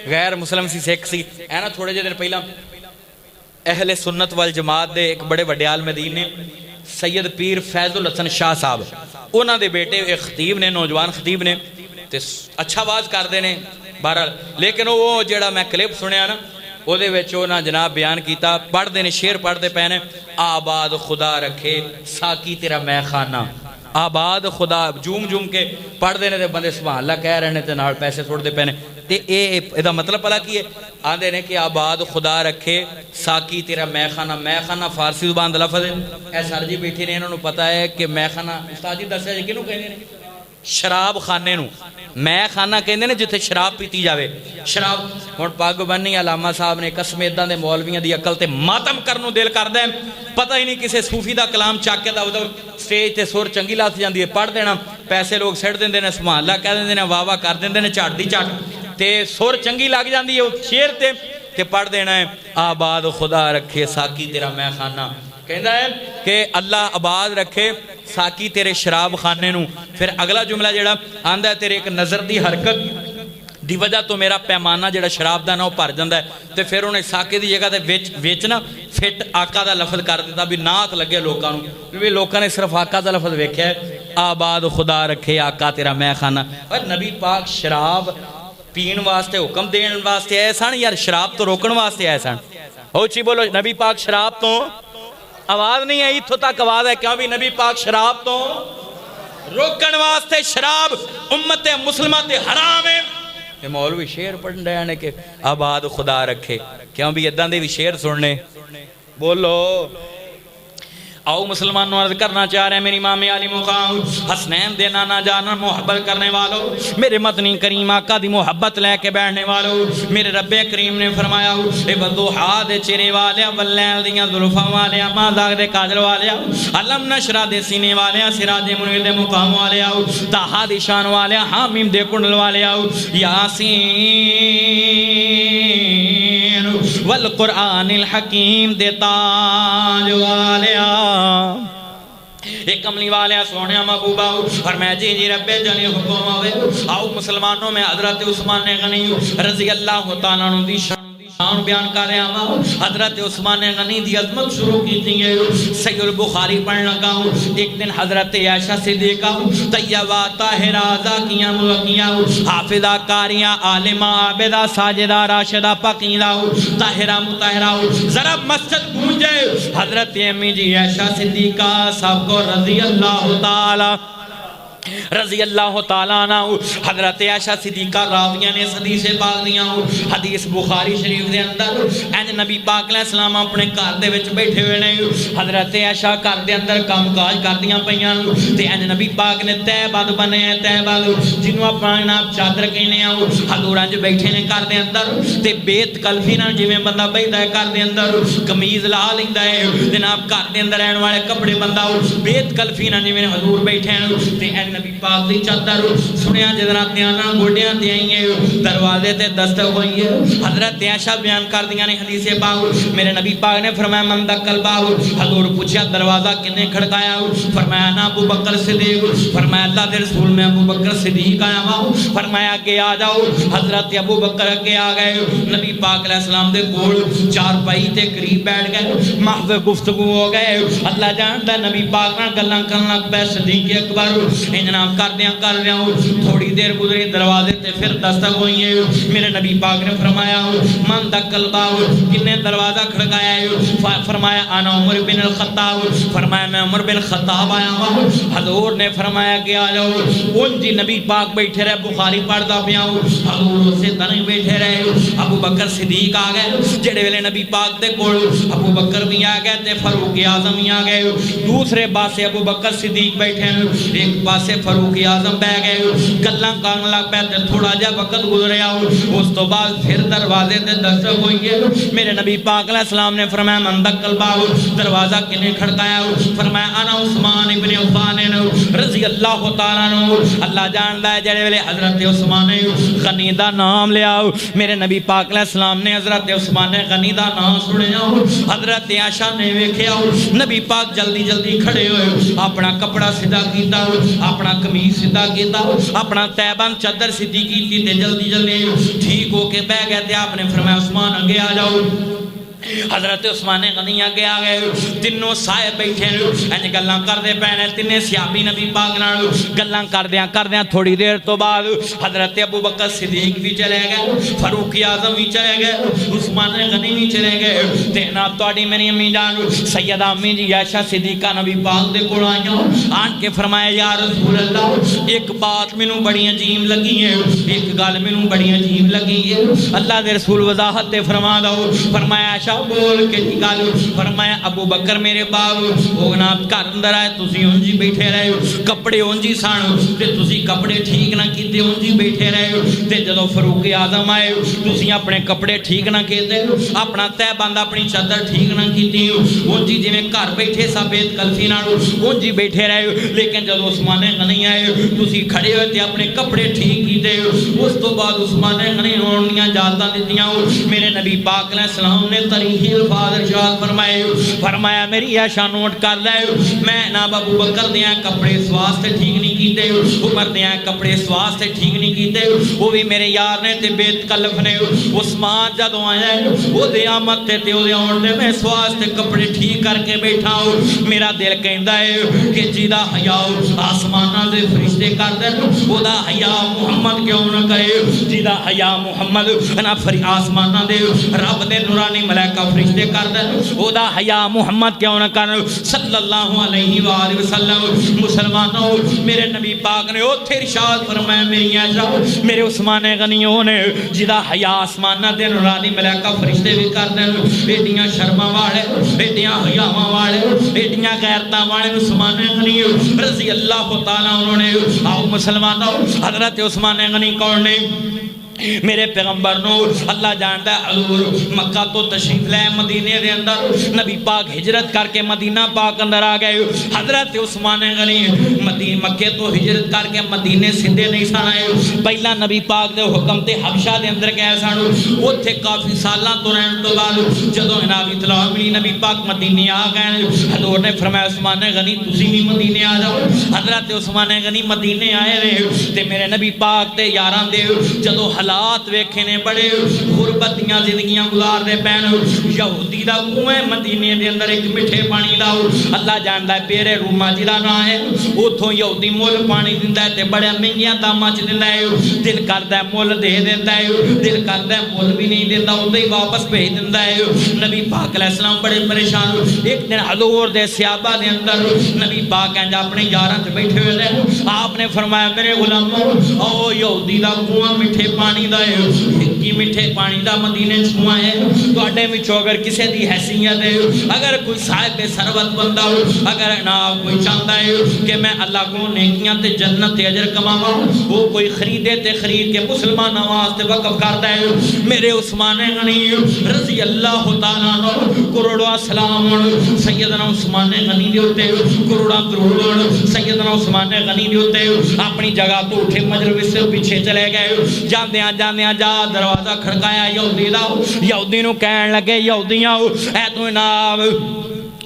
غیر مسلم سی سکھ سی، اے نا تھوڑے جے دن پہلا اہل سنت والجماعت دے ایک بڑے وڈے عالم دین نے سید پیر فیض الحسن شاہ صاحب، انہاں دے بیٹے ایک خطیب نے، نوجوان خطیب نے تے اچھا آواز کردے نے بہرحال، لیکن وہ جڑا میں کلپ سنیا نا او دے وچ انہاں جناب بیان کیتا، پڑھ دے نے شعر پڑھ دے پے نے، آباد خدا رکھے ساکی تیرا میں خانہ، آباد خدا جوم کے پڑھ دے نے تے بندے سبحان اللہ کہہ رہے نے تے نال پیسے چھوڑ دے پے نے تے اے دا مطلب پلا کی ہے؟ آندے نے کہ آباد خدا رکھے ساکی تیرا میں خانہ فارسی زبان دا لفظ ہے۔ اے سر جی بیٹھے نے، انہوں نے پتا ہے کہ میں خانہ استاد جی دسیا جی کنوں کہندے نے؟ شراب خانے نو میں خانہ کہندے نے جتھے شراب پیتی جاوے۔ شراب ہن پگ بننی علامہ صاحب نے قسم اداں دے مولویاں دی عقل تے ماتم کرنوں دل کردا ہے، پتہ ہی نہیں کسے صوفی دا کلام چاک کے دا ادھر سٹیج تے سر چنگی لات جاندی ہے، پڑھ دینا، پیسے لوگ سٹ دیندے نے، سبحان اللہ کہہ دیندے نے، واہ واہ کر دیندے نے، چٹ دی چٹ تے سر چنگی لگ جاندی ہے شعر تے پڑھ دینا ہے آباد خدا رکھے ساکی تیرا میں خانہ۔ کہندا ہے کہ اللہ آباد رکھے ساکی تیرے شراب خانے نو۔ پھر اگلا جملہ جڑا آندا ہے تیرے ایک نظر دی حرکت دی وجہ تو میرا پیمانہ جڑا شراب دا نا وہ بھر جاندا ہے، تے پھر انہیں ساکی دی جگہ تے وچ نا فٹ آقا دا لفظ کر دیتا بھی نات لگے لوکاں نو، کیونکہ لوکاں نے صرف آقا دا لفظ ویکھیا ہے، آباد خدا رکھے آقا تیرا میں خانہ۔ اور نبی پاک شراب پین واسطے حکم دین واسطے آئے سن یا شراب تو روکن واسطے آئے سن؟ اچھی بولو، نبی پاک شراب تو آواز نہیں ہے، اتھوں تک آواز ہے، کیا بھی نبی پاک شراب تو روکن واسطے شراب امت مسلمہ تے حرام ہے۔ یہ مولوی شعر پڑھن رہے ہیں کہ آباد خدا رکھے، کیوں بھی ادھاں دے بھی شعر سننے؟ بولو آؤ مسلمانوں عرض کرنا چاہ رہے ہیں میری امام علی مقام حسنین دے نانا جانا محبت کرنے والوں، میرے مدنی کریم آقا دی محبت لے کے بیٹھنے والوں، میرے رب کریم نے فرمایا اے وضحا دے چہرے والیا واللیل دیاں زلفاں والیا مازاغ دے کاجل والیا علم نشرہ دے سینے والیا سراج منیر دے مقام والیا تاہا دی شان والیا حامیم دے کنڈل والیا یاسین والقرآن الحکیم دے تاج والیا۔ ایک کملی والے سونے محبوبہ فرمایا جی جی رب جلی حکم ہوئے آؤ مسلمانوں میں حضرت عثمان غنی رضی اللہ تعالیٰ عنہ دی شان بیان کر رہے ہیں حضرت عثمان غنی دی عظمت شروع کی تھی صحیح البخاری پڑھ لگا ہوں ایک دن حضرت عائشہ صدیقہ طیبہ طاہرہ زاکیہ مزکیہ حافظہ قاریہ عالمہ عابدہ ساجدہ راشدہ پاکیزہ طاہرہ مطہرہ ذرا مسجد گونجے حضرت امی جی عائشہ صدیقہ صاحب کو رضی اللہ تعالیٰ عنہ حضرت عائشہ صدیقہ راویہ نے حدیث پاک دیا حدیث بخاری شریف دے اندر اینج نبی پاک علیہ السلام اپنے گھر دے وچ بیٹھے ہوئے نے حضرت عائشہ گھر دے اندر کام کاج کردیاں پیاں تے اینج نبی پاک نے تہبند بنے ہیں تہبند جنوں اپنا نام چادر کہنے ہیں حضور انج بیٹھے نے گھر دے اندر تے بیت کلفی نال جویں بندہ بیٹھدا ہے گھر دے اندر قمیض لا لیندا ہے جناب گھر دے اندر رہن والے کپڑے بندہ بیت کلفی نال جویں حضور بیٹھے ہیں تے نبی پاک دی چادر سنیا جدنا تیانا گوڑیاں دیئیں دروازے تے دستک ہوئی ہے حضرت عائشہ بیان کر دیا نے حدیث پاک میرے نبی پاک نے فرمایا من دکل باو حضور پوچھا دروازہ کنے کھڑکایا فرمایا نا ابو بکر صدیق فرمایا اللہ دے رسول میں ابو بکر صدیق آیا ہوں فرمایا کہ آ جاؤ حضرت ابو بکر کے آ گئے نبی پاک علیہ السلام دے کول چار پائی تے قریب بیٹھ گئے محض گفتگو ہو گئے اللہ جانتا نبی پاک نہ گلاں کرن لگ پے صدیق اکبر انجناب کر دیا تھوڑی دیر گزری دروازے تے پھر دستک ہوئی ہے میرے نبی پاک نے فرمایا من دکل باو کنے دروازہ کھڑکایا ہے فرمایا انا عمر بن الخطاب فرمایا میں عمر بن خطاب آیا ہوں حضور نے فرمایا کہ آ جاؤ ان جی نبی پاک بیٹھے رہے بخاری پڑھتا پیا حضور سے تنہیں بیٹھے رہے ابو بکر صدیق آ گئے جڑے ویلے نبی پاک دے کول ابو بکر بھی آ گئے تے فاروق اعظم بھی آ گئے دوسرے پاسے ابو بکر صدیق بیٹھے ایک پاسے فاروق اعظم بہ گئے گلاں کرن لگ پے تے تھوڑا جا وقت گزریا اس تو بعد پھر دروازے تے دستک ہوئی ہے میرے نبی پاک علیہ السلام نے فرمایا من دکل باو دروازہ کنے کھڑکایا فرمایا انا عثمان ابن عفان رضی اللہ تعالیٰ عنہ اللہ جاندا ہے جڑے ویلے حضرت عثمان غنی دا نام لیا میرے نبی پاک علیہ السلام نے حضرت عثمان غنی دا نام سنیا حضرت عائشہ نے ویکھیا نبی پاک جلدی جلدی کھڑے ہوئے اپنا کپڑا سیدھا کیتا اپنا قمیص سیدھا کیتا اپنا تہبند چادر سیدھی کیتی تے جلدی جلدی ٹھیک ہو کے بیٹھ گئے تے آپ نے فرمایا عثمان آگے آ جاؤ حضرت عثمان غنی آگے آ گئے تینوں صاحب بیٹھے انج گلاں کردے پے تینے صحابی نبی پاک نال گلاں کردیاں تھوڑی دیر تو بعد حضرت ابو بکر صدیق بھی چلے گئے فاروق اعظم بھی چلے گئے عثمان غنی بھی چلے گئے تے جناب تہاڈی میری امی جان سیدہ امی جی عائشہ صدیقہ نبی پاک دے کول آئیاں آن کے فرمایا یا رسول اللہ ایک بات مینوں بڑی عجیب لگی ہے ایک گل مینوں بڑی عجیب لگی ہے اللہ دے رسول وضاحت تے فرما دو فرمایا بول کے نکالو فرمایا ابو بکر میرے باپ وہ جناب گھر اندر آئے تسی اونجی بیٹھے رہے کپڑے اونجی سان تے تسی کپڑے ٹھیک نہ کیتے اونجی بیٹھے رہے تے جدوں فاروق اعظم آئے تسی اپنے کپڑے ٹھیک نہ کیتے اپنا تہبند اپنی چادر ٹھیک نہ کیتی اونجی جویں گھر بیٹھے سا بیت کلفی نال اونجی بیٹھے رہے لیکن جدوں عثمان غنی آئے تسی کھڑے ہوئے تے اپنے کپڑے ٹھیک کیتے اس تو بعد عثمان غنی ہون دیاں اجازتاں دتیاں میرے نبی پاک علیہ السلام نے تاریخی الفاظ ارشاد فرمایا میری عائشہ نوٹ کر لے میں جناب ابو بکر دیاں کپڑے اس واسطے ٹھیک نہیں کیتے عمر دیاں کپڑے اس واسطے ٹھیک نہیں کیتے وہ بھی میرے یار نے تے بیت کلف نے عثمان جدوں آیا وہ دے آمد تے او دے آن دے میں اس واسطے کپڑے ٹھیک کر کے بیٹھا ہوں میرا دل کہندا ہے کہ جیدا حیا آسماناں دے فرشتے کر دے او دا حیا محمد کیوں نہ کرے جیدا حیا محمد انا آسماناں دے رب دے نورانی ملائکہ فرشتے کر دے او دا حیا محمد کیوں نہ کر صلی اللہ علیہ وآلہ وسلم مسلمانوں میرے نبی پاک نے اوتھے ارشاد فرمایا میری عائشہ میرے عثمان غنیوں نے جدا حیا آسماناں دے نورانی ملائکہ فرشتے بھی کر دے ایڈیاں شرماں والے ایڈیاں حیاواں والے ایڈیاں غیرتاں والے عثمان غنی رضی اللہ تعالیٰ انہوں نے آؤ مسلمانوں حضرت عثمان غنی کون نے میرے پیغمبر نو اللہ جانتا ہے حضور مکہ تو تشریف لے مدینے دے اندر نبی پاک ہجرت کر کے مدینہ پاک اندر آ گئے حضرت عثمان غنی مکے تو ہجرت کر کے مدینے سندے نہیں سن آئے پہلا نبی پاک دے حکم تے حبشہ دے اندر گئے سن اوتھے کافی سالاں تو رہن تو بعد جدوں انہاں اطلاع ملی نبی پاک مدینے آ گئے حضور نے فرمایا عثمان غنی تسی بھی مدینے آ جاؤ حضرت عثمان غنی مدینے آئے رہے تے میرے نبی پاک تے یاراں دے جدوں حالات ویکھے نے بڑے غربتیاں زندگیاں گزار دے پین یہودی دا کنویں مدینے دے اندر ایک میٹھے پانی دا اللہ جاندا ہے پیرے روما جدا نہ ہے اوتھوں یہودی مول پانی دیندا ہے تے بڑے مہنگیاں داماں چ دیندا ہے دل کردا ہے مول دے دیندا ہے دل کردا ہے مول بھی نہیں دیندا اودے ہی واپس بھیج دیندا ہے نبی پاک علیہ السلام بڑے پریشان ایک دن حضور دے صحابہ دے اندر نبی پاک انج اپنے یاراں تے بیٹھے ہوئے نے آپ نے فرمایا میرے غلامو او یہودی دا کنواں میٹھے پانی دا ہے کی میٹھے پانی دا مدینے چھواں ہے تواڈے وچوں اگر کسے دی حیثیت ہے اگر کوئی صاحب ثروت بندہ ہو اگر نہ کوئی چاہتا ہے کہ میں اللہ کو نیکیاں تے جنت تے اجر کماواں وہ کوئی خریدے تے خرید کے مسلماناں واسطے وقف کردا ہے میرے عثمان غنی رضی اللہ تعالی عنہ کروڑا سلام سیدنا عثمان غنی دے اوتے کروڑا درود سیدنا عثمان غنی دے اوتے اپنی جگہ تو اٹھے مجلس سے پیچھے چلے گئے جاندیاں جا دروازہ کھڑکایا یہودی دا یہودی نو کہن لگے یہودیاں اے تو جناب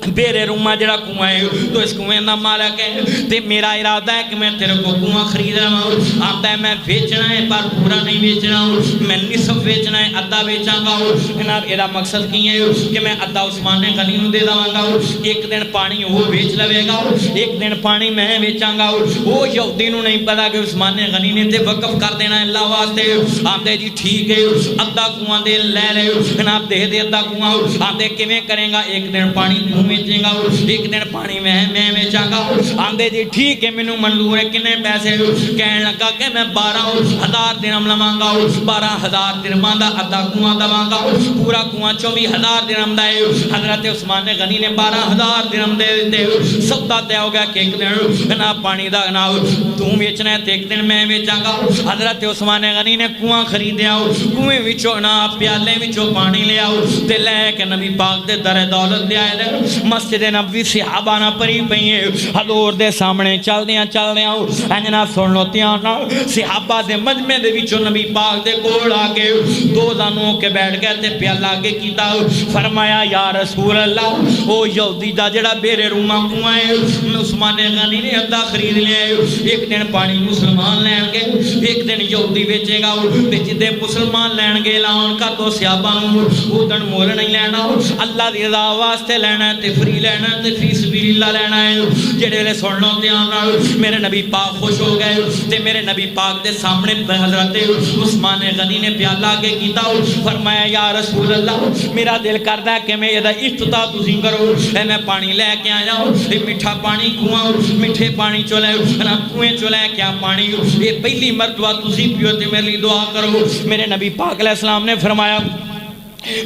بیرے روما جڑا کنواں ہے تو اس کنویں دا مالک ہے تے میرا ارادہ ہے کہ میں تیرے کو کنواں خرید لواں آتا ہے میں بیچنا ہے پر پورا نہیں بیچنا میں نصف بیچنا ہے ادھا بیچاں گا جناب یہ مقصد کی ہے کہ میں ادھا عثمان غنی نو دے داں گا ایک دن پانی وہ بیچ لوے گا ایک دن پانی میں بیچاں گا وہ یہودی نو نہیں پتا کہ عثمان غنی نے تے وقف کر دینا ہے اللہ واسطے آندے جی ٹھیک ہے ادھا کنواں دے لے لے جناب دے دے ادھا کنواں آندے کیویں کرے گا ایک دن پانی بیچے گا ایک دن پانی میں بیچاں گا آندے جی ٹھیک ہے مینوں منظور ہے کنے پیسے کہن لگا کہ میں 12,000 درہم لواں گا 12,000 درہماں دا ادھا کنواں دواں گا پورا کنواں 24,000 درہم دا ہے حضرت عثمان غنی نے 12,000 درہم دے دتے سودا طے ہو گیا کہ ایک دن جناب پانی دا جناب تو بیچنا ہے تے ایک دن میں بیچاں گا حضرت عثمان غنی نے کنواں خریدیا کنویں وچوں نا پیالے وچوں پانی لے آؤ تے لے کے نبی پاک دے در دولت لے آئے مسجد نبوی صحابہ نہ پری پئی ہے حضور دے سامنے چل دیاں انجنا سن لو دھیان نال صحابہ دے مجمع دے وچوں نبی پاک دے کول آ کے دو زانوں کے بیٹھ گئے تے پیالہ اگے کیتا فرمایا یا رسول اللہ او یہودی دا جڑا بیرے روما کنواں ہے عثمان غنی نے ادھا خرید لیا ایک دن پانی مسلمان لین گے ایک دن یہودی بیچے گا تے جدے مسلمان لین گے اعلان کر دو صحابہ نوں او دن مول نہیں لینا اللہ دی رضا واسطے لینا تے فری لینا تے فی سبیل اللہ لینا ہے جڑے ویلے سن لو دھیان نال میرے نبی پاک خوش ہو گئے تے میرے نبی پاک دے سامنے حضرت عثمان غنی نے پیالہ اگے کیتا فرمایا یا رسول اللہ میرا دل کردا ہے کہ میں ادا افتتاح تسی کرو اے میں پانی لے کے آیا اے میٹھا پانی کنواں میٹھے پانی چولے نا کنویں چولے کیا پانی اے پہلی مرتبہ تسی پیو تے میرے لیے دعا کرو میرے نبی پاک علیہ السلام نے فرمایا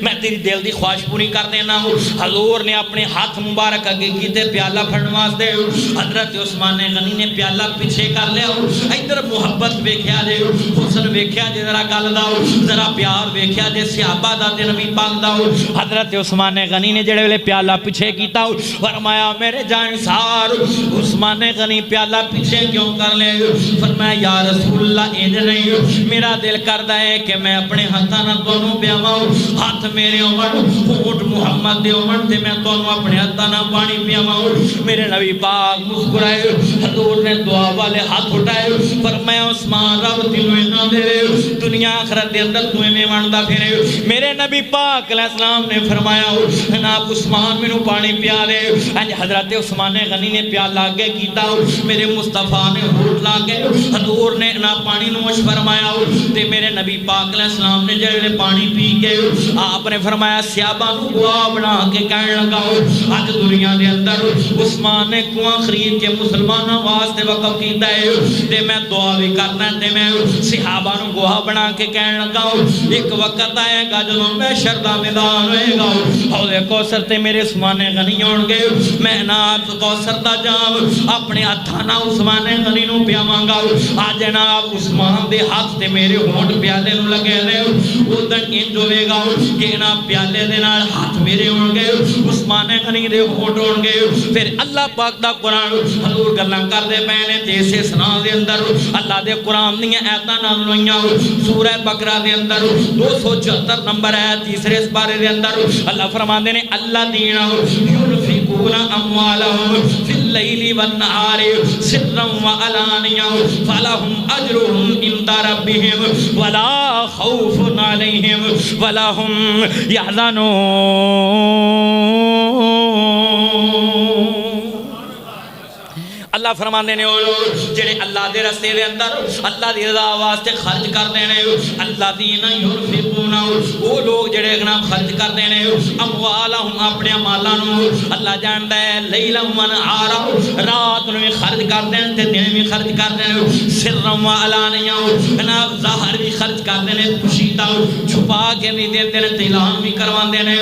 میں تیری دل دی خواہش پوری کر دینا ہوں حضور نے اپنے ہاتھ مبارک اگے کیتے پیالہ پھڑن واسطے حضرت عثمان غنی نے پیالہ پیچھے کر لیا ادھر محبت ویکھیا جے حسن ویکھیا جے ذرا گل دا ذرا پیار ویکھیا جے صحابہ دا تے نبی پاک دا حضرت عثمان غنی نے جڑے ویلے پیالہ پیچھے کیتا فرمایا میرے جانسار عثمان غنی پیالہ پیچھے کیوں کر لے فرمایا یا رسول اللہ انج نہیں میرا دل کردا ہے کہ میں اپنے ہاتھاں نال تانوں پیاواں ہاتھ میرے عمر اونٹ محمد دے عمر تے میں تانوں اپنے ہاتھاں نال پانی پیاواں میرے نبی پاک مسکرائے حضور نے دعا والے ہاتھ اٹھائے فرمایا عثمان رب تینوں انہاں دے دنیا آخرت دے اندر تو ایویں ونڈدا پھرے میرے نبی پاک علیہ السلام نے فرمایا جناب عثمان مینوں پانی پیا دے انج حضرت عثمان غنی نے پیالہ اگے کیتا میرے مصطفیٰ نے ہونٹ لا کے حضور نے نا پانی نوش فرمایا تے میرے نبی پاک علیہ السلام نے جڑے پانی پی کے آپ نے فرمایا صحابہ نو گواہ بنا کے کہنے لگا اج دنیا دے اندر عثمان نے کنواں خرید کے مسلمانوں واسطے وقف کیتا ہے تے میں دعا بھی کرنا تے میں صحابہ نو گواہ بنا کے کہنے لگا ایک وقت آئے گا جدوں محشر دا میدان ہوئے گا حوض کوثر تے میرے عثمان غنی ہون گے میں نات کوثر دا جام اپنے ہتھاں نال عثمان غنی نو پیاواں گا آج جناب عثمان دے ہاتھ تے میرے ہونٹ پیالے نو لگے نے اودن انج ہوے گا کہ نا پیالے دے نال ہاتھ میرے ہون گے عثمان غنی دے ہونٹ ہون گے پھر اللہ پاک دا قرآن حضور گلاں کردے پئے نے تے اسے سنا دے اندر اللہ دے قرآن دیاں آیتاں نازل ہوئیاں سورہ بقرہ دے اندر 274 نمبر ہے تیسرے سپارے دے اندر اللہ فرماندے نے الذین ينفقون اموالهم في الليل والنهار سرا وعلانيا فلهم اجرهم عند ربهم ولا خوف عليهم ولا هم يحزنون اللہ فرماندے نے وہ لوگ جڑے اللہ دے راستے دے اندر اللہ دی رضا واسطے خرچ کردے نے اللہ دین یونفقون وہ لوگ جڑے جناب خرچ کردے نے اموالہم اپنے مالاں نو اللہ جاندا ہے لیلا ونہارا رات نو بھی خرچ کردے نے تے دن بھی خرچ کردے نے سرا وعلانیہ جناب ظاہر بھی خرچ کردے نے پوشیدہ چھپا کے بھی دیندے نے تے اعلان بھی کرواندے نے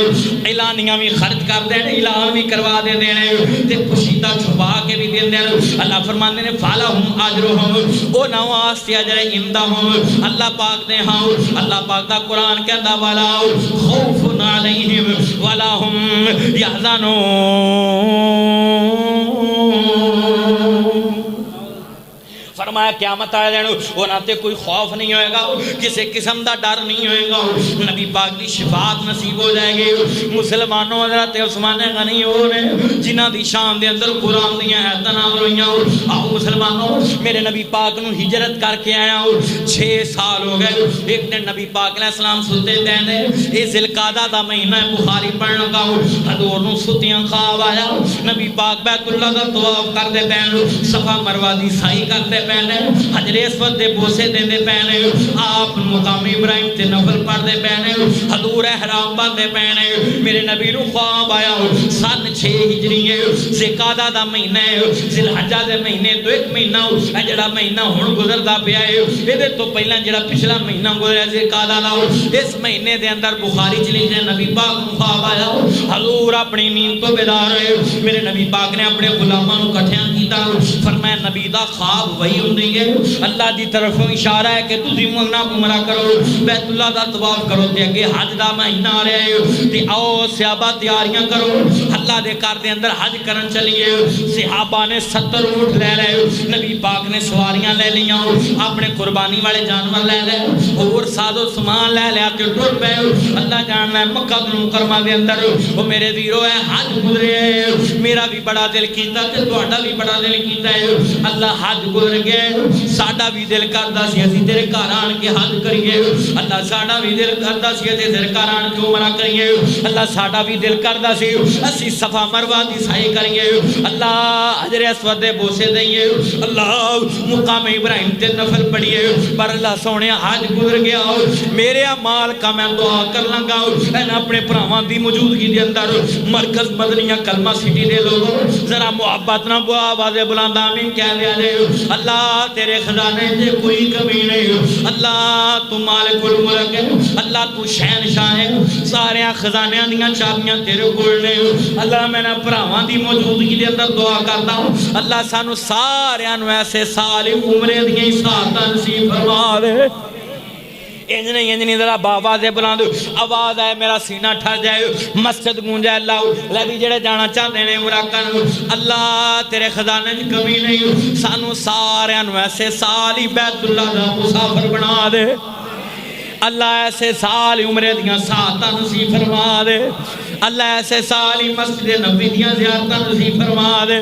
اعلانیاں بھی خرچ کردے نے اعلان بھی کروا دیندے نے تے پوشیدہ چھپا کے بھی دیندے نے اللہ فرماندے نے فالہم اجرہم او نواستے اجر عندہم اللہ پاک دے ہاں اللہ پاک دا قرآن کہندا والا خوف علیہم ولا ہم یحزنون فرمایا قیامت آئے دین انہاں تے کوئی خوف نہیں ہوئے گا کسی قسم دا ڈر نہیں ہوئے گا نبی پاک دی شفاعت نصیب ہو جائے گی مسلمانوں حضرت عثمان غنی ہو رہے جنہاں دی شان دے اندر قرآن دیاں آیتاں نازل ہوئیاں آؤ مسلمانوں میرے نبی پاک نو ہجرت کر کے آیا 6 سال ہو گئے ایک دن نبی پاک علیہ السلام ستے دینے اے ذوالقعدہ دا مہینہ بخاری پڑھن لگا حضور نو ستیاں خواب آیا نبی پاک بیت اللہ دا طواف کر دے پین صفا مروہ دی سائی کر دے پہنے حجر اسود دے بوسے دے دے پہنے آپ مقام ابراہیم تے نفل پڑھ دے پہنے حضور احرام باندھ دے پہنے میرے نبی نو خواب آیا سن 6 ہجری ہے ذوالقعدہ دا مہینہ ہے ذوالحجہ دے مہینے تو ایک مہینہ اے جڑا مہینہ ہن گزردا پیا ہے اے تو پہلا جڑا پچھلا مہینہ گزریا ذوالقعدہ دا اس مہینے دے اندر بخاری چ لکھے نبی پاک نو خواب آیا حضور اپنی نیند تو بیدار ہوئے میرے نبی پاک نے اپنے غلاماں نو اکٹھیاں کیتا فرمایا نبی دا خواب وہی ہوندی ہے اللہ دی طرف اشارہ ہے کہ تسی منگنا عمرہ کرو بیت اللہ دا طواف کرو تے اگے حج دا مہینہ آ رہا ہے تے آؤ صحابہ تیاریاں کرو اللہ دے گھر دے اندر حج کرن چلیے صحابہ نے 70 اونٹ لے لے نبی پاک نے سواریاں لے لیاں اپنے قربانی والے جانور لے لے اور ساز و سامان لے لیا تے ٹر پے اللہ جاننا ہے مکہ مکرمہ دے اندر وہ میرے ویرو ہے حج گزرے میرا بھی بڑا دل کیتا تے تہاڈا بھی بڑا دل کیتا ہے اللہ حج گزر گئے ساڈا بھی دل کردا سی اسی تیرے گھر آن کے حج کریے اللہ ساڈا بھی دل کردا سی اسی تیرے گھر آن کے عمرہ کریے اللہ ساڈا بھی دل کردا سی اسی صفا مروہ دی سعی کریے اللہ حجر اسود دے بوسے دئیے اللہ مقام ابراہیم تے نفل پڑھیے پر اللہ سونے حج گزر گیا میرے اعمال کا میں دعا کر لگا این اپنے بھراواں دی موجودگی دے اندر مرکز مدنیہ کلمہ سٹی دے لوگوں ذرا محبت نہ آواز بلند آمین کہہ دیا جائے اللہ تیرے خزانے سے کوئی کمی نہیں اللہ تو مالک الملک ہے اللہ تو شہنشاہ ہے سارے خزانے دیاں چابیاں تیرے کول نے اللہ میں نے بھراواں دی موجودگی دے اندر دعا کرتا ہوں اللہ سانو سارے نو ایسے سال عمرے دیاں ساتاں نصیب فرما دے انجنی ذرا بابا دے بلند آواز آئے میرا سینہ ٹھر جائے مسجد گونجائے اللہ لبی جڑے جانا چاہتے ہیں مراکن اللہ تیرے خزانے کی کمی نہیں سانو سارے انو ایسے سالی بیت اللہ دا مسافر بنا دے اللہ ایسے سالی عمرے دیاں ساتاں نصیب فرما دے اللہ ایسے سالی مسجد نبی دیاں زیارتاں نصیب فرما دے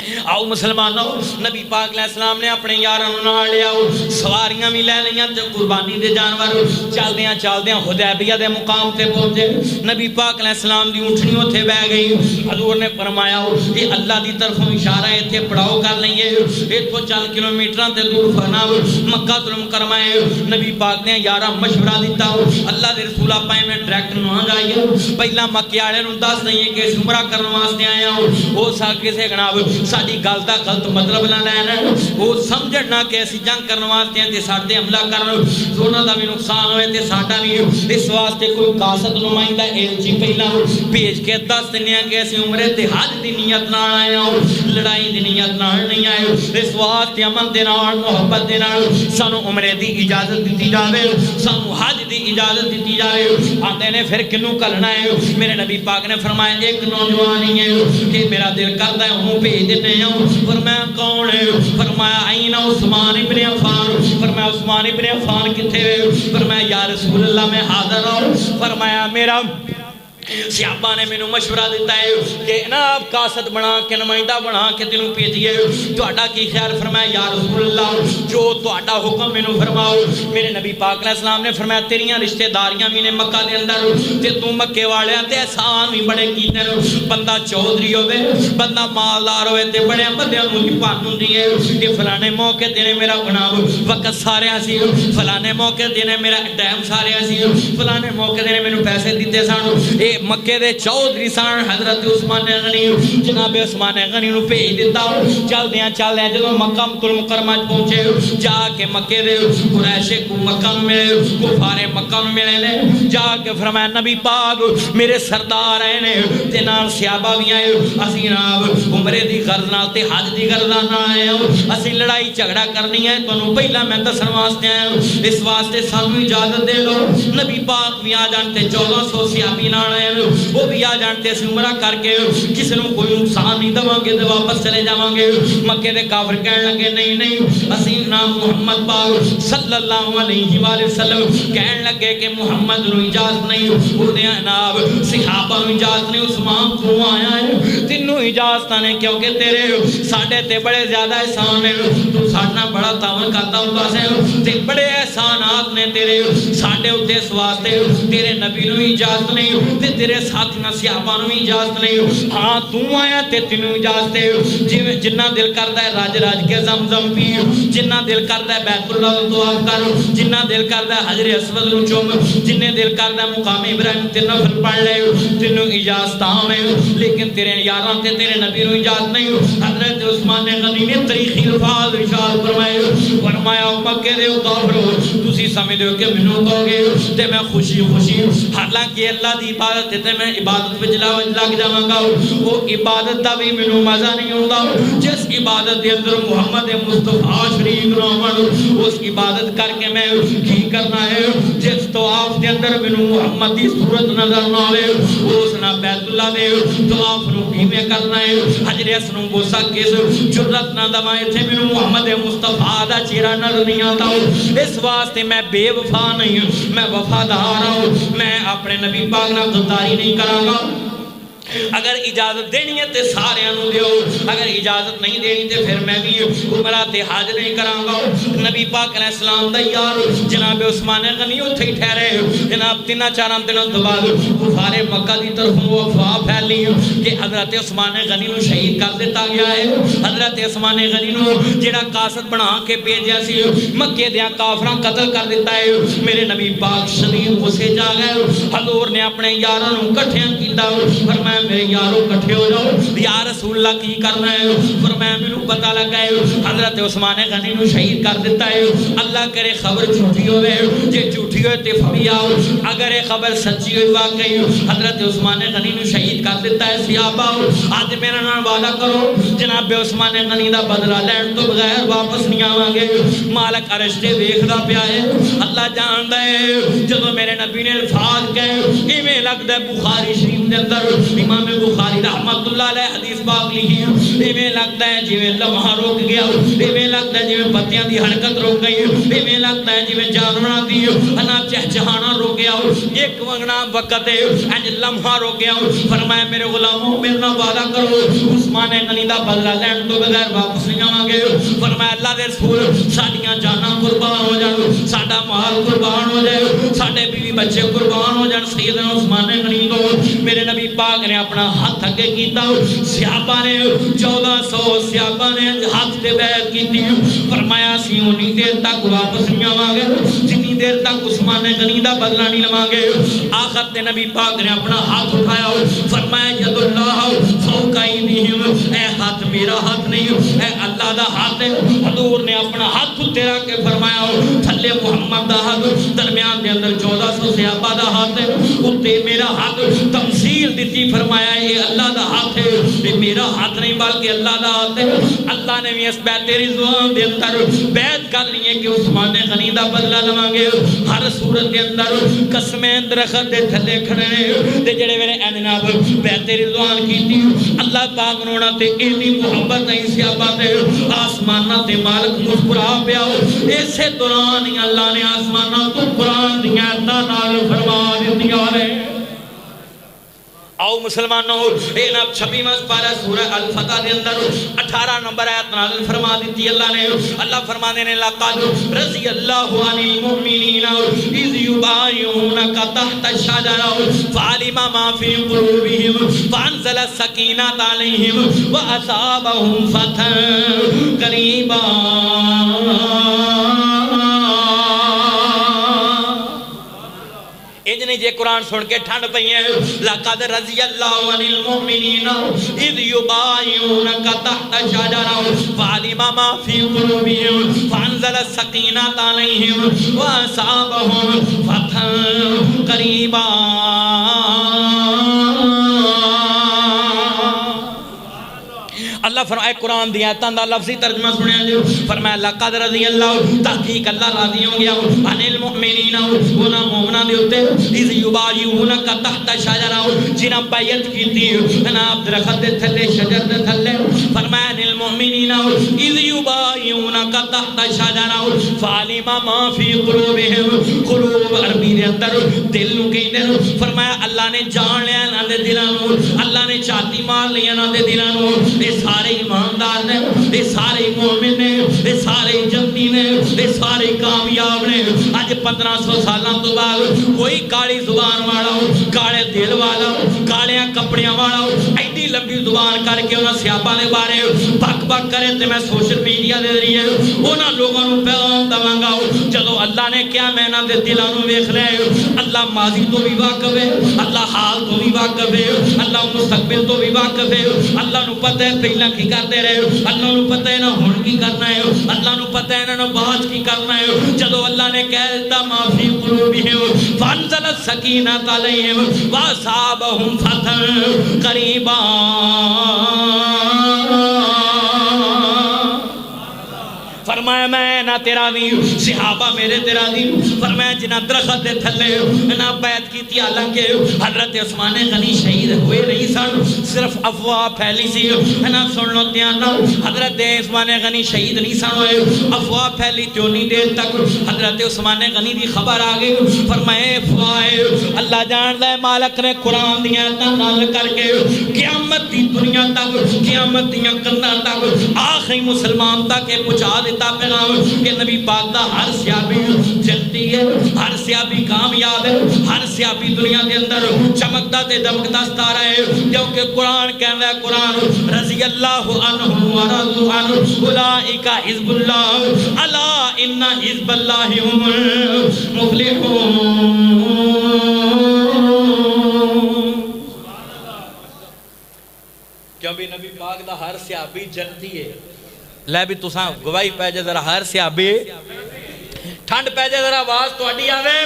آؤ مسلمانوں، نبی پاک علیہ السلام نے اپنے یاراں نوں نال لیا، سواریاں بھی لے لیاں تے قربانی دے جانور، چلدیاں چلدیاں حدیبیہ دے مقام تے پہنچے، نبی پاک علیہ السلام دی اونٹنی اوتھے بیٹھ گئی، حضور نے فرمایا یہ اللہ دی طرفوں اشارہ ہے، ایتھے پڑاؤ کر لئیے، ایتھوں 4 کلومیٹراں تے دور فنا مکہ المکرمہ ہے۔ نبی پاک نے یاراں مشورہ دیتا، اللہ دے رسولہ پائے میں ڈائریکٹ نہ جائیے، پہلا مکے والے نوں دس دئیے کہ عمرہ کرن واسطے آیا ہوں، ہو سکے سے جناب ساڈی گل دا غلط مطلب نہ لینا، وہ سمجھنا کہ اسی جنگ کرن واسطے تے ساڈے حملہ کرن سونا دا بھی نقصان ہوئے تے ساڈا بھی، اس واسطے کوئی قاصد نمائندہ ایلچی پہلا بھیج کے دس دنیا کہ اسی عمرے تے حج دی نیت نال آیا ہوں، لڑائی دی نیت نال نہیں آئے، اس واسطے امن دے نال محبت دے نال سانو عمرے دی اجازت دیتی جاوے، سانو حج دی اجازت دیتی جاوے۔ آندے نے پھر کنوں کلنا ہے؟ میرے نبی پاک نے فرمایا ایک نوجوان ہی ہے کہ میرا دل کرتا ہے ہوں بھیج دیتے ہیں، فرمایا کون ہے؟ فرمایا این عثمان ابن عفان، فرمایا عثمان ابن عفان کتھے ہوئے؟ فرمایا یا رسول اللہ میں حاضر ہوں، فرمایا میرا صحابہ نے میں مشورہ دیتا ہے کہ نا آپ قاصد بنا کے نمائندہ بنا کے تینوں پیجئے، توڑا کی خیال؟ فرمایا یا رسول اللہ جو توڑا حکم میں فرماؤ۔ میرے نبی پاک علیہ السلام نے فرمایا تیریاں رشتہ داریاں میں نے مکہ دے اندر تے تو مکے والے تے احسان بھی بڑے کیتے ہیں، بندہ چودھری ہوئے بندہ مالدار ہوئے تے بڑے بندیاں نوں دی پان ہوندی ہے کہ فلانے موقع تے نے میرا جناب وقت سارے سی، فلانے موقع تے نے میرا ٹائم سارے سی، فلانے موقع تے نے مینوں پیسے دیتے سن، اے مکے دے چودھری سان حضرت عثمان غنی، جناب عثمان غنی نوں بھیج دیتا، چلدیاں چلدیاں جدوں مکہ المکرمہ پہنچے جا کے مکے دے قریش کو مکہ نوں ملے، کفار مکہ نوں ملے نے، جا کے فرمایا نبی پاک میرے سردار آئے نے تے نال صحابہ بھی آئے، اسی جناب عمرے دی غرض نال تے حج دی غرض نال آئے ہوں، اسی لڑائی جھگڑا کرنی ہے تانوں پہلا میں دسن واسطے آیا ہوں، اس واسطے سانوں اجازت دے دو۔ نبی پاک بھی آ جان تے 1400 صحابی نال آئے، وہ بھی آ جانتے سے عمرہ کر کے کسی نے کوئی نقصان نہیں دواں گے تو واپس چلے جاواں گے۔ مکے دے کافر کہنے لگے نہیں نہیں اسی نام محمد پاک صلی اللہ علیہ وآلہ وسلم کہنے لگے کہ محمد نو اجازت نہیں، وہ دے جناب صحابہ نو اجازت نہیں، عثمان تو آیا ہے تینوں اجازت نے کیونکہ تیرے ساڈے تے بڑے زیادہ احسان ہے، تو ساڈا بڑا تعاون کرتا ہوندا سے تے بڑے احسانات نے تیرے ساڈے اوتے، اس واسطے تیرے نبی نو اجازت نہیں تے تیرے ساتھ نصیحابہ نو اجازت نہیں، ہاں تو آیا تے تینوں اجازت ہے، جنہ دل کردا ہے راج راج کے زمزم پی، جنہ دل کردا ہے بیت اللہ دا طواف کر، جنہ دل کردا ہے حجر اسود نو چوم، جنہ دل کردا ہے مقام ابراہیم تے نفل پڑھ لے، تینوں اجازت ہے، لیکن تیرے یاراں تے تیرے نبی نو اجازت نہیں۔ حضرت عثمان غنی نے تاریخی الفاظ ارشاد فرمائے، فرمایا مکے دے کافرو تسی سمجھدے ہو کہ مینوں کہو گے تے میں خوشی خوشی، حالانکہ اللہ دی عبادت تے میں عبادت وچ لگ جاواں گا، وہ عبادت دا بھی مینوں مزہ نہیں ہوندا جس عبادت دے اندر محمد مصطفیٰ شریف نہ ہون، اس عبادت کر کے میں کی کرنا ہے، جس طواف دے اندر مینوں محمد دی صورت نظر نہ آوے اس نہ بیت اللہ دے طواف نو کیویں کرنا ہے، حجر اسود نو بوسا کس جرأت نہ دواں، ایتھے مینوں محمد مصطفیٰ دا چہرہ نظر نہیں آتا، اس واسطے میں بے وفا نہیں ہوں، میں وفادار ہوں، میں اپنے نبی پاک نہ غداری نہیں کراں گا۔ اگر اجازت دینی ہے تے سارے انہوں دیو، اگر اجازت نہیں دینی تے پھر میں بھی عمرہ تے حج نہیں کراں گا۔ نبی پاک علیہ السلام دا یار جناب عثمان غنی اتھے ہی ٹھہرے، جناب 3-4 دنوں تو بعد کفار مکہ دی طرف افواہ پھیلی کہ حضرت عثمان غنی نو شہید کر دیتا گیا ہے، حضرت عثمان غنی نو جڑا قاصد بنا کے بھیجیا سی مکے دیاں کافراں قتل کر دیتا ہے۔ میرے نبی پاک شدید غصے جا گئے، حضور نے اپنے یاراں نو اکٹھیاں کیتا، فرمایا میرے یاروں کٹھے ہو جاؤ، یا رسول اللہ کی کرنا ہے؟ فرمایا مینوں پتہ لگا ہے حضرت عثمان غنی نو شہید کر دیتا ہے، اللہ کرے خبر جھوٹی ہوئے، جے جھوٹی ہوئے تے پھڑی آؤ، اگر یہ خبر سچی ہوئی واقعی حضرت عثمان غنی نو شہید کر دیتا ہے، صحابہ آج میرے نال وعدہ کرو جناب عثمان غنی دا بدلہ لین تو بغیر واپس نہیں آواں گے۔ مالک عرش تے ویکھدا پیا ہے، اللہ جاندا ہے جدوں میرے نبی نے الفاظ کہے ایویں لگدا ہے بخاری شریف دے اندر امام بخاری رحمت رحمت اللہ علیہ حدیث پاک لکھی ایویں لگتا ہے جویں لمحہ رک گیا ایویں لگتا ہے جویں پتیاں دی حرکت رک گئی ایویں لگتا ہے جویں جانوراں دی انا چہچہانا رک گیا ایک وگنا وقت ہے انج لمحہ رک گیا فرمایا میرے غلاموں میرے نال وعدہ کرو عثمان غنی دا بدلہ لین تو بغیر واپس نہیں آواں گے فرمایا اللہ دے رسول ساڈیاں جاناں قربان ہو جان ساڈا مال قربان ہو جائے ساڈے بیوی بچے قربان ہو جان سیدنا عثمان غنی تو میرے نبی پاک نے اپنا ہاتھ اگے کیتا صحابہ نے 1400 صحابہ نے ہاتھ دے بیعت کیتی فرمایا سی اونی دیر تک واپس نہیں آواں گے جتنی دیر تک عثمان غنی دا بدلہ نہیں لواں گے آخر تے نبی پاک نے اپنا ہاتھ اٹھایا فرمایا ید اللہ فوق ایدیہم اے ہاتھ میرا ہاتھ نہیں اے اللہ دا ہاتھ ہے حضور نے اپنا ہاتھ تیرا کے فرمایا تھلے محمد دا ہاتھ درمیان دے اندر 1400 صحابہ دا ہاتھ ہے اتے میرا ہاتھ تمثیل دیتی فرمایا یہ اللہ دا ہاتھ ہے یہ میرا ہاتھ نہیں بلکہ اللہ دا ہاتھ ہے اللہ نے بھی اس بیعت رضوان دے اندر بیعت کر لی ہے کہ عثمان غنی دا بدلہ لواں گے ہر صورت دے اندر قسمیں درخت دے تھلے کھڑے تے جڑے میرے اے جناب بیعت رضوان کیتی اللہ پاک نونا تے ایدی محبت نہیں صحابہ تے آسمانہ تے مالک مسکرا پیا اسے دوران ہی اللہ نے آسمانہ تو قرآن دیا نال فرما دیا رہے آؤ مسلمانوں ایناب 26 پارہ سورہ الفتح دے اندر 18 نمبر آیت نازل فرما دیتی اللہ نے اللہ فرما دینے لقد رضی اللہ عن المؤمنین اذ یبایعونک تحت الشجرہ فعلم ما فی قلوبہم فانزل السکینۃ علیہم واصابہم فتحا قریبا اجنے جے قرآن سن کے ٹھنڈ پئی ہے لقد رضی اللہ عن المؤمنین اذ یبایعونک تحت الشجرہ فعلم ما فی قلوبہم فانزل السکینۃ علیہم واصابہم فتحا قریبا اللہ فرمائے قرآن دیا تندہ لفظی ترجمہ سنیا جو فرمایا لقد رضی اللہ تحقیق اللہ راضی ہوں گیا عن المؤمنین ونا مومنہ دے ہوتے اذ یبایعونک تحت شجرہ جنہ بیعت کی تھی جناب درخت دے تھلے شجر دے تھلے فرمایا عن المؤمنین اذ یبایعونک تحت شجرہ فعلم ما فی قلوبہم قلوب عربی دے اندر دل نو کہندے فرمایا اللہ نے جان لیا انہاں دے دلاں نو اللہ نے چاتی مار لیا انہاں دے دلاں نو سارے ایماندار نے یہ سارے مومن نے یہ سارے جنتی نے یہ سارے کامیاب نے آج 1500 سالاں تو بعد کوئی کالی زبان والا ہو کالے دل والا ہو کالیاں کپڑیاں والا ہو ایڈی لمبی زبان کر کے انہاں صحابہ دے بارے بک بک کرے تے میں سوشل میڈیا دے ذریعے انہاں لوگوں نو پیغام دواں گا جدو اللہ نے کیا میں انہاں دے دلاں نو ویکھ لے اللہ ماضی تو بھی واقف ہے اللہ حال تو بھی واقف ہے اللہ مستقبل تو بھی واقف ہے اللہ نو پتہ ہے پہلا کی کرتے رہے اللہ نو پتہ ہے نا ہن کی کرنا ہے اللہ نو پتہ ہے نا بعد کی کرنا ہے جدو اللہ نے کہہ دیتا ما فی قلوبہم فانزل السکینۃ علیہم واصابہم فتحا قریبا فرمایا میں نہ تیرا دی صحابہ میرے تیرا دی فرمایا جنہ درخت دے تھلے نہ بیعت کی تھی حالانکہ حضرت عثمان غنی شہید ہوئے نہیں سن صرف افواہ پھیلی سی نہ سن لو دیانا حضرت عثمان غنی شہید نہیں سن ہوئے افواہ پھیلی تیونی دیر تک حضرت عثمان غنی دی خبر آگئی فرمائے افواہ اللہ جان دے مالک نے قرآن دیا نازل کر کے قیامت دی دنیا تک قیامت دیا کندہ تک آخری مسلمان تک پہنچا دیتا پیغام کہ نبی پاک دا ہر سیابی جنتی ہے ہر سیابی کامیاب ہے ہر سیابی دنیا دے اندر چمکتا تے دمکتا ستارہ ہے کیونکہ قرآن کہہ رہا ہے قرآن رضی اللہ عنہ ورضوا عنہ اولئک حزب اللہ الا ان حزب اللہ هم المفلحون کیوں بھی نبی پاک دا ہر سیابی جنتی ہے لے بھی تساں گواہی پہ جے ذرا ہر صحابی ٹھنڈ پہ جے ذرا آواز تہاڈی آوے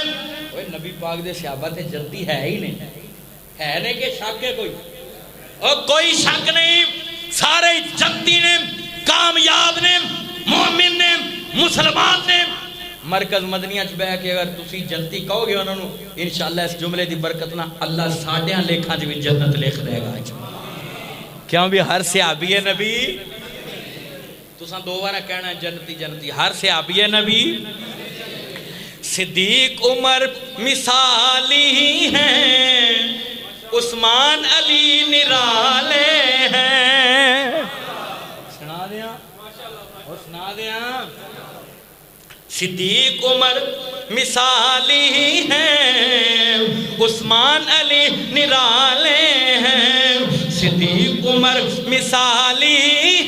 اوے نبی پاک دے صحابہ تے جلدی ہے ہی نہیں کہ شک ہے کوئی اور کوئی شک نہیں سارے جنتی نے کامیاب نے مومن نے مسلمان نے مرکز مدنیہ چ بیٹھ کے اگر تسی جنتی کہو گے انہاں نو انشاءاللہ اس جملے دی برکت نہ اللہ ساڈیاں لیکھاں چ بھی جنت لکھ دے گا کیوں بھی ہر صحابی نبی تساں دو بار کہنا جنتی جنتی ہر صحابی نبی صدیق عمر مثالی ہیں عثمان علی نرالے ہیں سنا دیا اور سنا دیا صدیق عمر مثالی ہیں عثمان علی نرالے ہیں صدیق عمر مثالی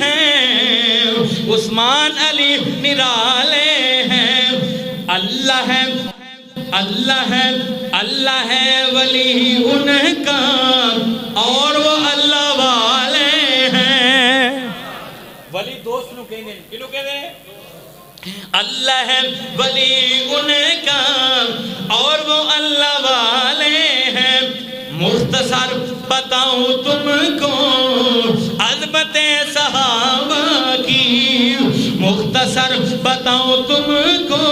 ہیں عثمان علی نرالے ہیں اللہ ہے اللہ ہے اللہ ہے ولی ان کا اور وہ اللہ والے ہیں ولی دوست نو کہیں گے کنو کہہ دیں اللہ ہے ولی ان کا اور وہ اللہ والے ہیں مختصر بتاؤں تم کو عظمت صحابہ کی مختصر بتاؤں تم کو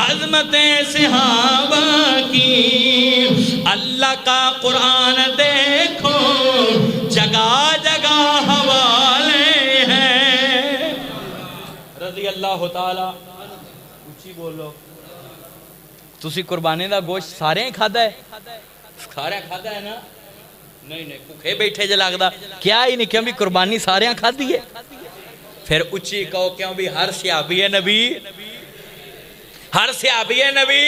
عظمت صحابہ کی اللہ کا قرآن دیکھو جگہ جگہ حوالے ہیں رضی اللہ تعالیٰ اچھی بولو تسی قربانے دا گوشت سارے ہیں کھادا ہے سارے کھادا ہے نا نہیں نہیں بھوکے بیٹھے جے لگدا کیا ہی نہیں کیوں بھی قربانی سارے کھادی ہے پھر اچھی کہو کیوں بھی ہر صحابی نبی ہر صحابی نبی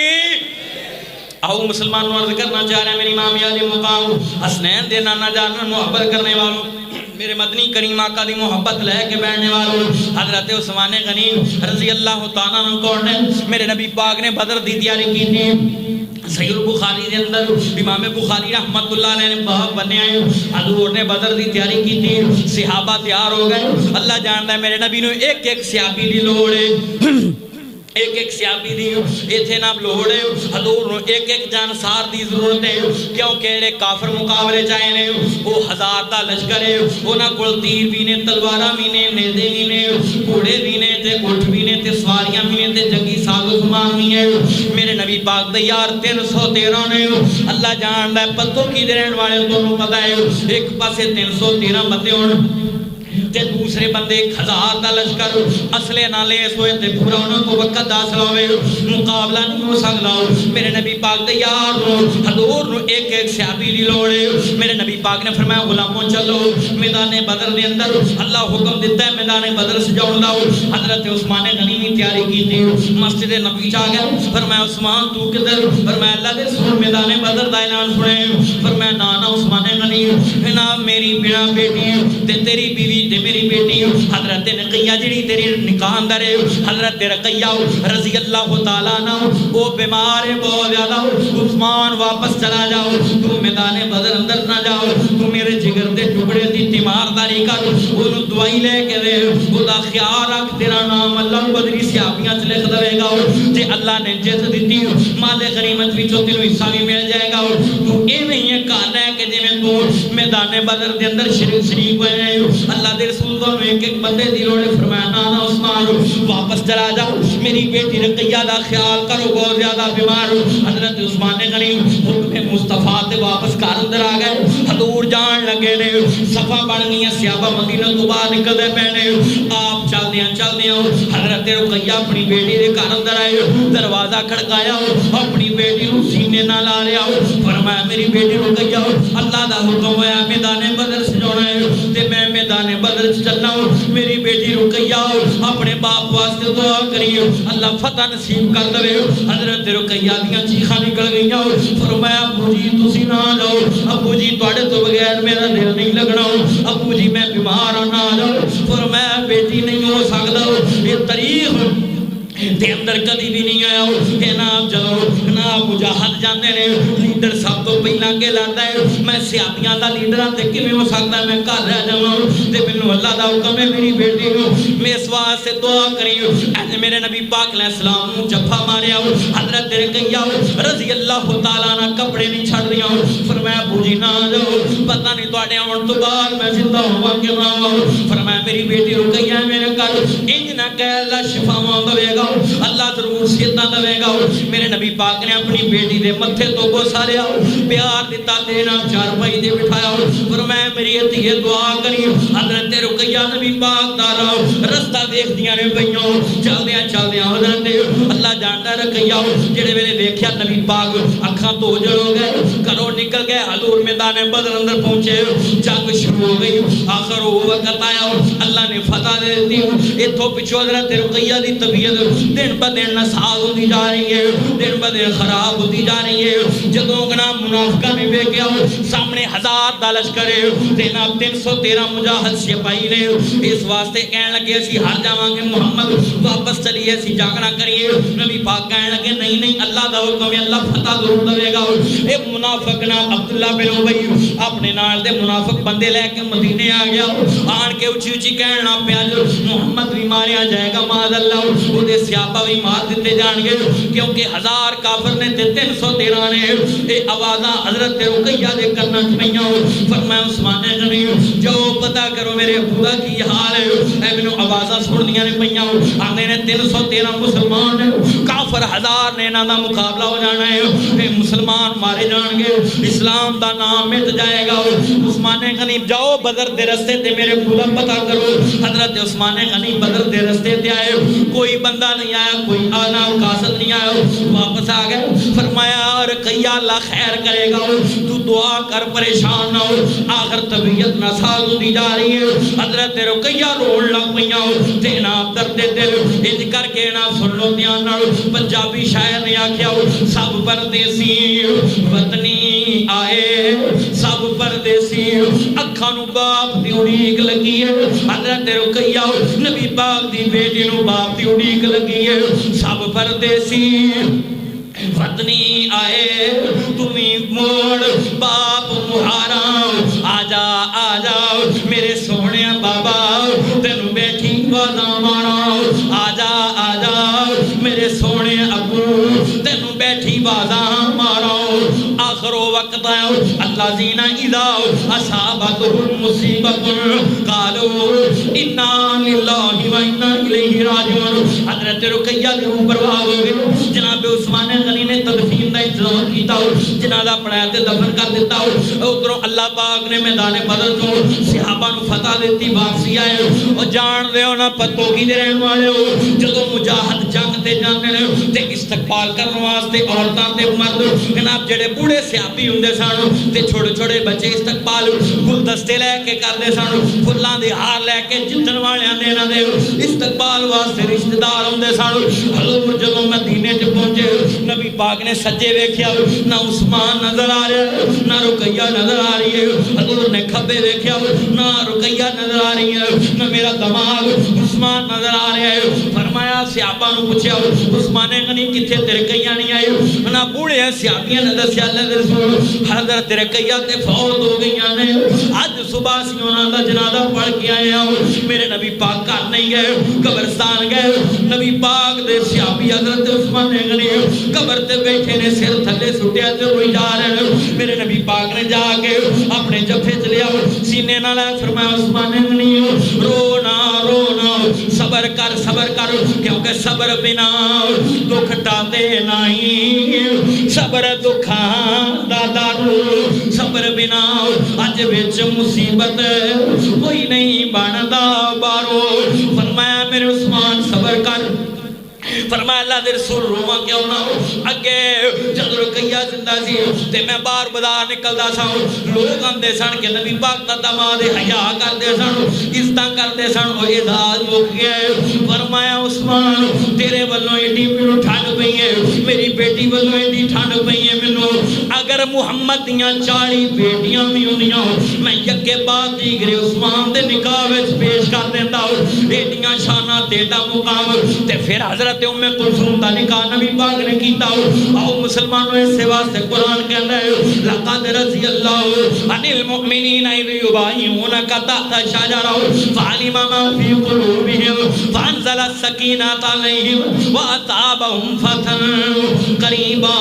آؤ مسلمانوں عرض کرنا چاہ رہے ہیں میری امام علی مقام حسنین دے نانا جان محبت کرنے والوں میرے مدنی کریم آقا دی محبت لے کے بیٹھنے والوں حضرت عثمان غنی رضی اللہ تعالیٰ عنہ کون ہے میرے نبی پاک نے بدر دی تیاری کی تھی صحیح البخاری کے اندر امام بخاری رحمت اللہ علیہ نے باب بنے آئے حضور نے بدر دی تیاری کی تھی صحابہ تیار ہو گئے اللہ جانتا ہے میرے نبی نے ایک ایک صحابی دی لوڑے ایک ایک صحابی دی ایتھے نام لوڑے حضور نے ایک ایک جانسار دی ضرورت ہے کیونکہ ایڑے کافر مقابلے چاہے نے وہ ہزار دا لشکر ہے اونا کل تیر بھی نے تلوارہ بھی نے نیزے بھی نے گھوڑے بھی نے تے اٹھ بھی نے تے سواریاں بھی نے تے جنگی ساز و سامان بھی ہے میرے نبی پاک تیار 313 نے اللہ جاندا ہے پتوں کی رہن والے دونوں پتہ ہے ایک پاسے 313 بندے ہون تے دوسرے بندے 1000 دا لشکر اصلے نالے سوئے تے پورا انہوں کو وقت داخل ہوئے مقابلہ نہیں ہو سکتا میرے نبی پاک تیار ہو حضور نو ایک ایک صحابی لی لوڑے میرے نبی پاک نے فرمایا غلاموں چلو میدان بدر دے اندر اللہ حکم دیتا ہے میدان بدر سے جاؤں لاؤ حضرت عثمان غنی نے تیاری کی تھی مسجد نبی جا گئے فرمایا عثمان تو کدھر فرمایا اللہ دے رسول میدان بدر دا اعلان سنے فرمایا نانا عثمان غنی نا میری بنا بیٹی تے تیری بیوی تے میری بیٹی حضرت رقیہ جڑی تیری نکاح اندر ہے حضرت رقیہ رضی اللہ تعالیٰ عنہ وہ بیمار ہے بہت زیادہ عثمان واپس چلا جاؤ تم میدان بدر اندر نہ جاؤ تم میرے جگر دے ٹکڑے دی تیمارداری کر انہوں دعائی لے کے دے خدا خیال رکھ تیرا نام اللہ بدری صحابیاں سے لکھ دے گا جے اللہ نے جیت دیتی مال غنیمت بھی چو تینوں حصہ بھی مل جائے گا تو اے نہیں ہے کہنا ہے کہ جی میں تو میدان بدر دے اندر شریک ہوئے اللہ دے رسول کو ایک ایک بندے دیلوڑے فرمایا نانا عثمان واپس چلا جاؤ میری بیٹی رقیہ دا خیال کرو بہت زیادہ بیمار حضرت عثمان غنی حکم مصطفیٰ تے واپس کار اندر آ گئے حضور جان لگے نے صفحہ بڑھ گئی صحابہ مدینہ تو باہر نکل دے پہنے آپ چل دیا حضرت رقیہ اپنی بیٹی دے کار اندر آئے دروازہ کھڑکایا اپنی بیٹی رو سینے نہ لا لیا فرمایا میری بیٹی رقیہ اللہ دا حکم ہوا میدان بدر سے جوڑا ہے تے میں میدان بدر سے چلنا ہوں میری بیٹی رقیہ اپنے باپ واسطے دعا کری اللہ فتح نصیب کر دے حضرت رقیہ دیاں چیخاں نکل گئیاں فرمایا ابو جی تسی نہ جاؤ ابو جی تواڈے تو بغیر میرا دل نہیں لگنا ابو جی میں بیمار نہ جاؤ فرمایا بیٹی نہیں ہو سکدا یہ تاریخ تے اندر کدی بھی نہیں آیا کہ نام جلو نام مجاہد جاندے نے لیڈر سب تو پہلا کے لاتا ہے میں صحابیاں دا لیڈر ہاں تے کیویں ہو سکدا میں گھر رہ جاواں تے مینوں اللہ دا حکم ہے میری بیٹی کو میں اس واسطے دعا کری اے میرے نبی پاک علیہ السلام نوں جفا ماریا حضرت رقیہ رضی اللہ تعالی عنہ کپڑے نہیں چھڑ دیاں فرمایا ابو جی نہ جاؤ پتہ نہیں تواڈے آون تو بعد میں زندہ ہوواں کہ نہ ہوں فرمایا میری بیٹی رقیہ میرے گھر انج نہ کہ اللہ شفاواں دے گا اللہ ضرور سیدھا دے گا۔ میرے نبی پاک نے اپنی بیٹی دے متھے تو بوسا لیا، پیار دیتا، دینا چارپائی دے بٹھایا، فرمایا میری دھیے دعا کری۔ حضرت رقیہ نبی پاک دا رستہ دیکھ دیاں نے پئیاں، چلدیاں چلدیاں حضرت اللہ جانتا رقیہ جڑے ویلے ویکھیا نبی پاک اکھاں تو اجڑ ہو گئے، گھروں نکل گئے، حضور میدان بدر اندر پہنچے، جنگ شروع ہو گئی، آخر وہ وقت آیا اللہ نے فتح دے دی۔ اتھوں پچھو حضرت رقیہ دی طبیعت دن بہ دن ناساز ہوتی جا رہی ہے، دن بہ دن خراب ہوتی جا رہی ہے۔ جدوں گنا منافقہ نے ویکھیا سامنے 1000 دا لشکر ہے، جناب 313 مجاہد سپاہی نے، اس واسطے کہنے لگے اسی ہار جاواں گے محمد واپس چلیے اسی جنگ نہ کریے۔ نبی پاک کہنے لگے نہیں نہیں اللہ دا حکم ہے، اللہ فتح ضرور دے گا۔ اے منافق نام عبداللہ بن ابی اپنے نال دے منافق بندے لے کے مدینے آ گیا، آن کے اچھی اچھی کہنا پیا محمد بھی ماریا جائے گا، معاذ اللہ وہ دے صحابہ بھی مار دیتے جان گے، کیونکہ 1000 کافر نے تے 313 نے اے آوازاں حضرت رقیہ دے کرنا چپیاں۔ فرمایا عثمان غنی جو پتہ کرو میرے خدا کی حال ہے، اے مینوں آوازاں سننیاں نے پئیاں، آندے نے 313 مسلمان نے، کافر 1000 نے انہاں دا مقابلہ ہو جانا ہے، اے مسلمان مارے جان گے، اسلام دا نام مٹ جائے گا۔ عثمان غنی جاؤ بدر دے رستے تے میرے خدا پتہ کرو۔ حضرت عثمان غنی بدر دے رستے تے آئے، کوئی بندہ نہیں آیا، کوئی آنا قاصد نہیں آیا، واپس آ گئے۔ فرمایا رقیہ اللہ خیر کرے گا، تو دعا کر پریشان نہ ہو، آخر طبیعت ناساز ہوتی جا رہی ہے۔ حضرت رقیہ رون لگ پئیاں، تے نام درد دل انج کر کے نہ سن لو دھیان نال، پنجابی شاعر نے آکھیا سب پردیسی وطنی آئے، سب پردیسی اکھاں نو باپ دی اڑیک لگی ہے۔ حضرت رقیہ نبی پاک دی بیٹی نو باپ دی اڑیک لگی ہے، سب پردیسی وطنی آئے، تمہیں موڑ باپ مہارا، آجا آجا میرے سونے بابا تینو بیٹھی بازاں مارا، آجا آجا میرے سونے ابو تینو بیٹھی بازاں مارا۔ آخر وقت آیا اللہ زینہ اذا اصابتہم مصیبت قالوا انا للہ و انا الیہ راجعون۔ حضرت رقیہ دے اوپر واہ ہو گئے، جناب عثمان غنی نے تدفین دا انتظام کیتا، جنازہ پڑھایا تے دفن کر دیتا۔ ادھروں اللہ پاک نے میدان بدر تو صحابہ نو فتح دیتی، واپسی آئے۔ اور جان دے ہو نا پتوں کی دے رہن والے ہو، جدوں مجاہد جنگ تے جاندے نے تے استقبال کرن واسطے عورتاں تے مرد جناب جڑے بوڑھے سیابی ہوندے سن تے چھوٹے چھوٹے بچے استقبال گلدستے لے کے کردے سن، پھلاں دے ہار لے کے جتن والیاں دے انہاں دے استقبال واسطے رشتہ دار ہوندے سن۔ حضور جدوں مدینے تے پہنچے نبی پاک نے سجے ویکھیا، نہ عثمان نظر آ رہا نہ رقیہ نظر آ رہی ہے۔ حضور نے کھبے ویکھیا، نہ رقیہ نظر آ رہی ہے، نہ میرا دماغ عثمان نظر آ رہا ہے۔ فرمایا صحابہ نو پوچھیا عثمان غنی کتھے تے رقیہ نہیں آئی؟ نہ بوڑھے صحابیاں نے دسیا اللہ دے رسول حضرت رقیہ تے فوت ہو گئیاں نے، اج صبح سی انہاں دا جنازہ پڑھ کے آئے ہوں۔ میرے نبی پاک گھر نہیں گئے، قبرستان گئے، نبی پاک دے صحابی حضرت عثمان غنی قبر تے بیٹھے نے، سر تھلے سٹیا تے روئی جا رہے ہیں۔ میرے نبی پاک نے جا کے اپنے جفے چ لیا، سینے نال فرمایا عثمان غنی رونا رونا، صبر کر کیونکہ صبر بنا دکھ ٹاندے نہیں، صبر دکھاں دا دارو، صبر بنا اج وچ مصیبت کوئی نہیں بندا بارو۔ فرمایا میرے عثمان صبر کر، فرمایا اللہ دے رسول رواں کیوں نہ اگے جد رقیہ زندہ سی تے میں باہر بازار نکلدا سا، لوگ آندے سن کہ نبی پاک دا داماد حیا کردے سن، عزت کردے سن، او اعزاز مک گیا۔ فرمایا عثمان تیرے والوں ایڈی مینوں ٹھنڈ پئی ہے، میری بیٹی والوں ایڈی ٹھنڈ پئی ہے مینوں، اگر محمد دیاں 40 بیٹیاں بھی ہوندیاں میں یکے بعد دیگرے عثمان دے نکاح وچ پیش کر دیندا، ایڈیاں شاناں تیڈا مقام تے پھر حضرت ام کلثوم دا نکاح نبی پاک نے کیتا۔ آؤ مسلمانوں اس واسطے قرآن کہندا ہے لقد رضی اللہ عن المؤمنین اذ یبایعونک تحت الشجرہ فعلم ما فی قلوبہم فانزل السکینۃ علیہم واصابہم فتحا قریبا۔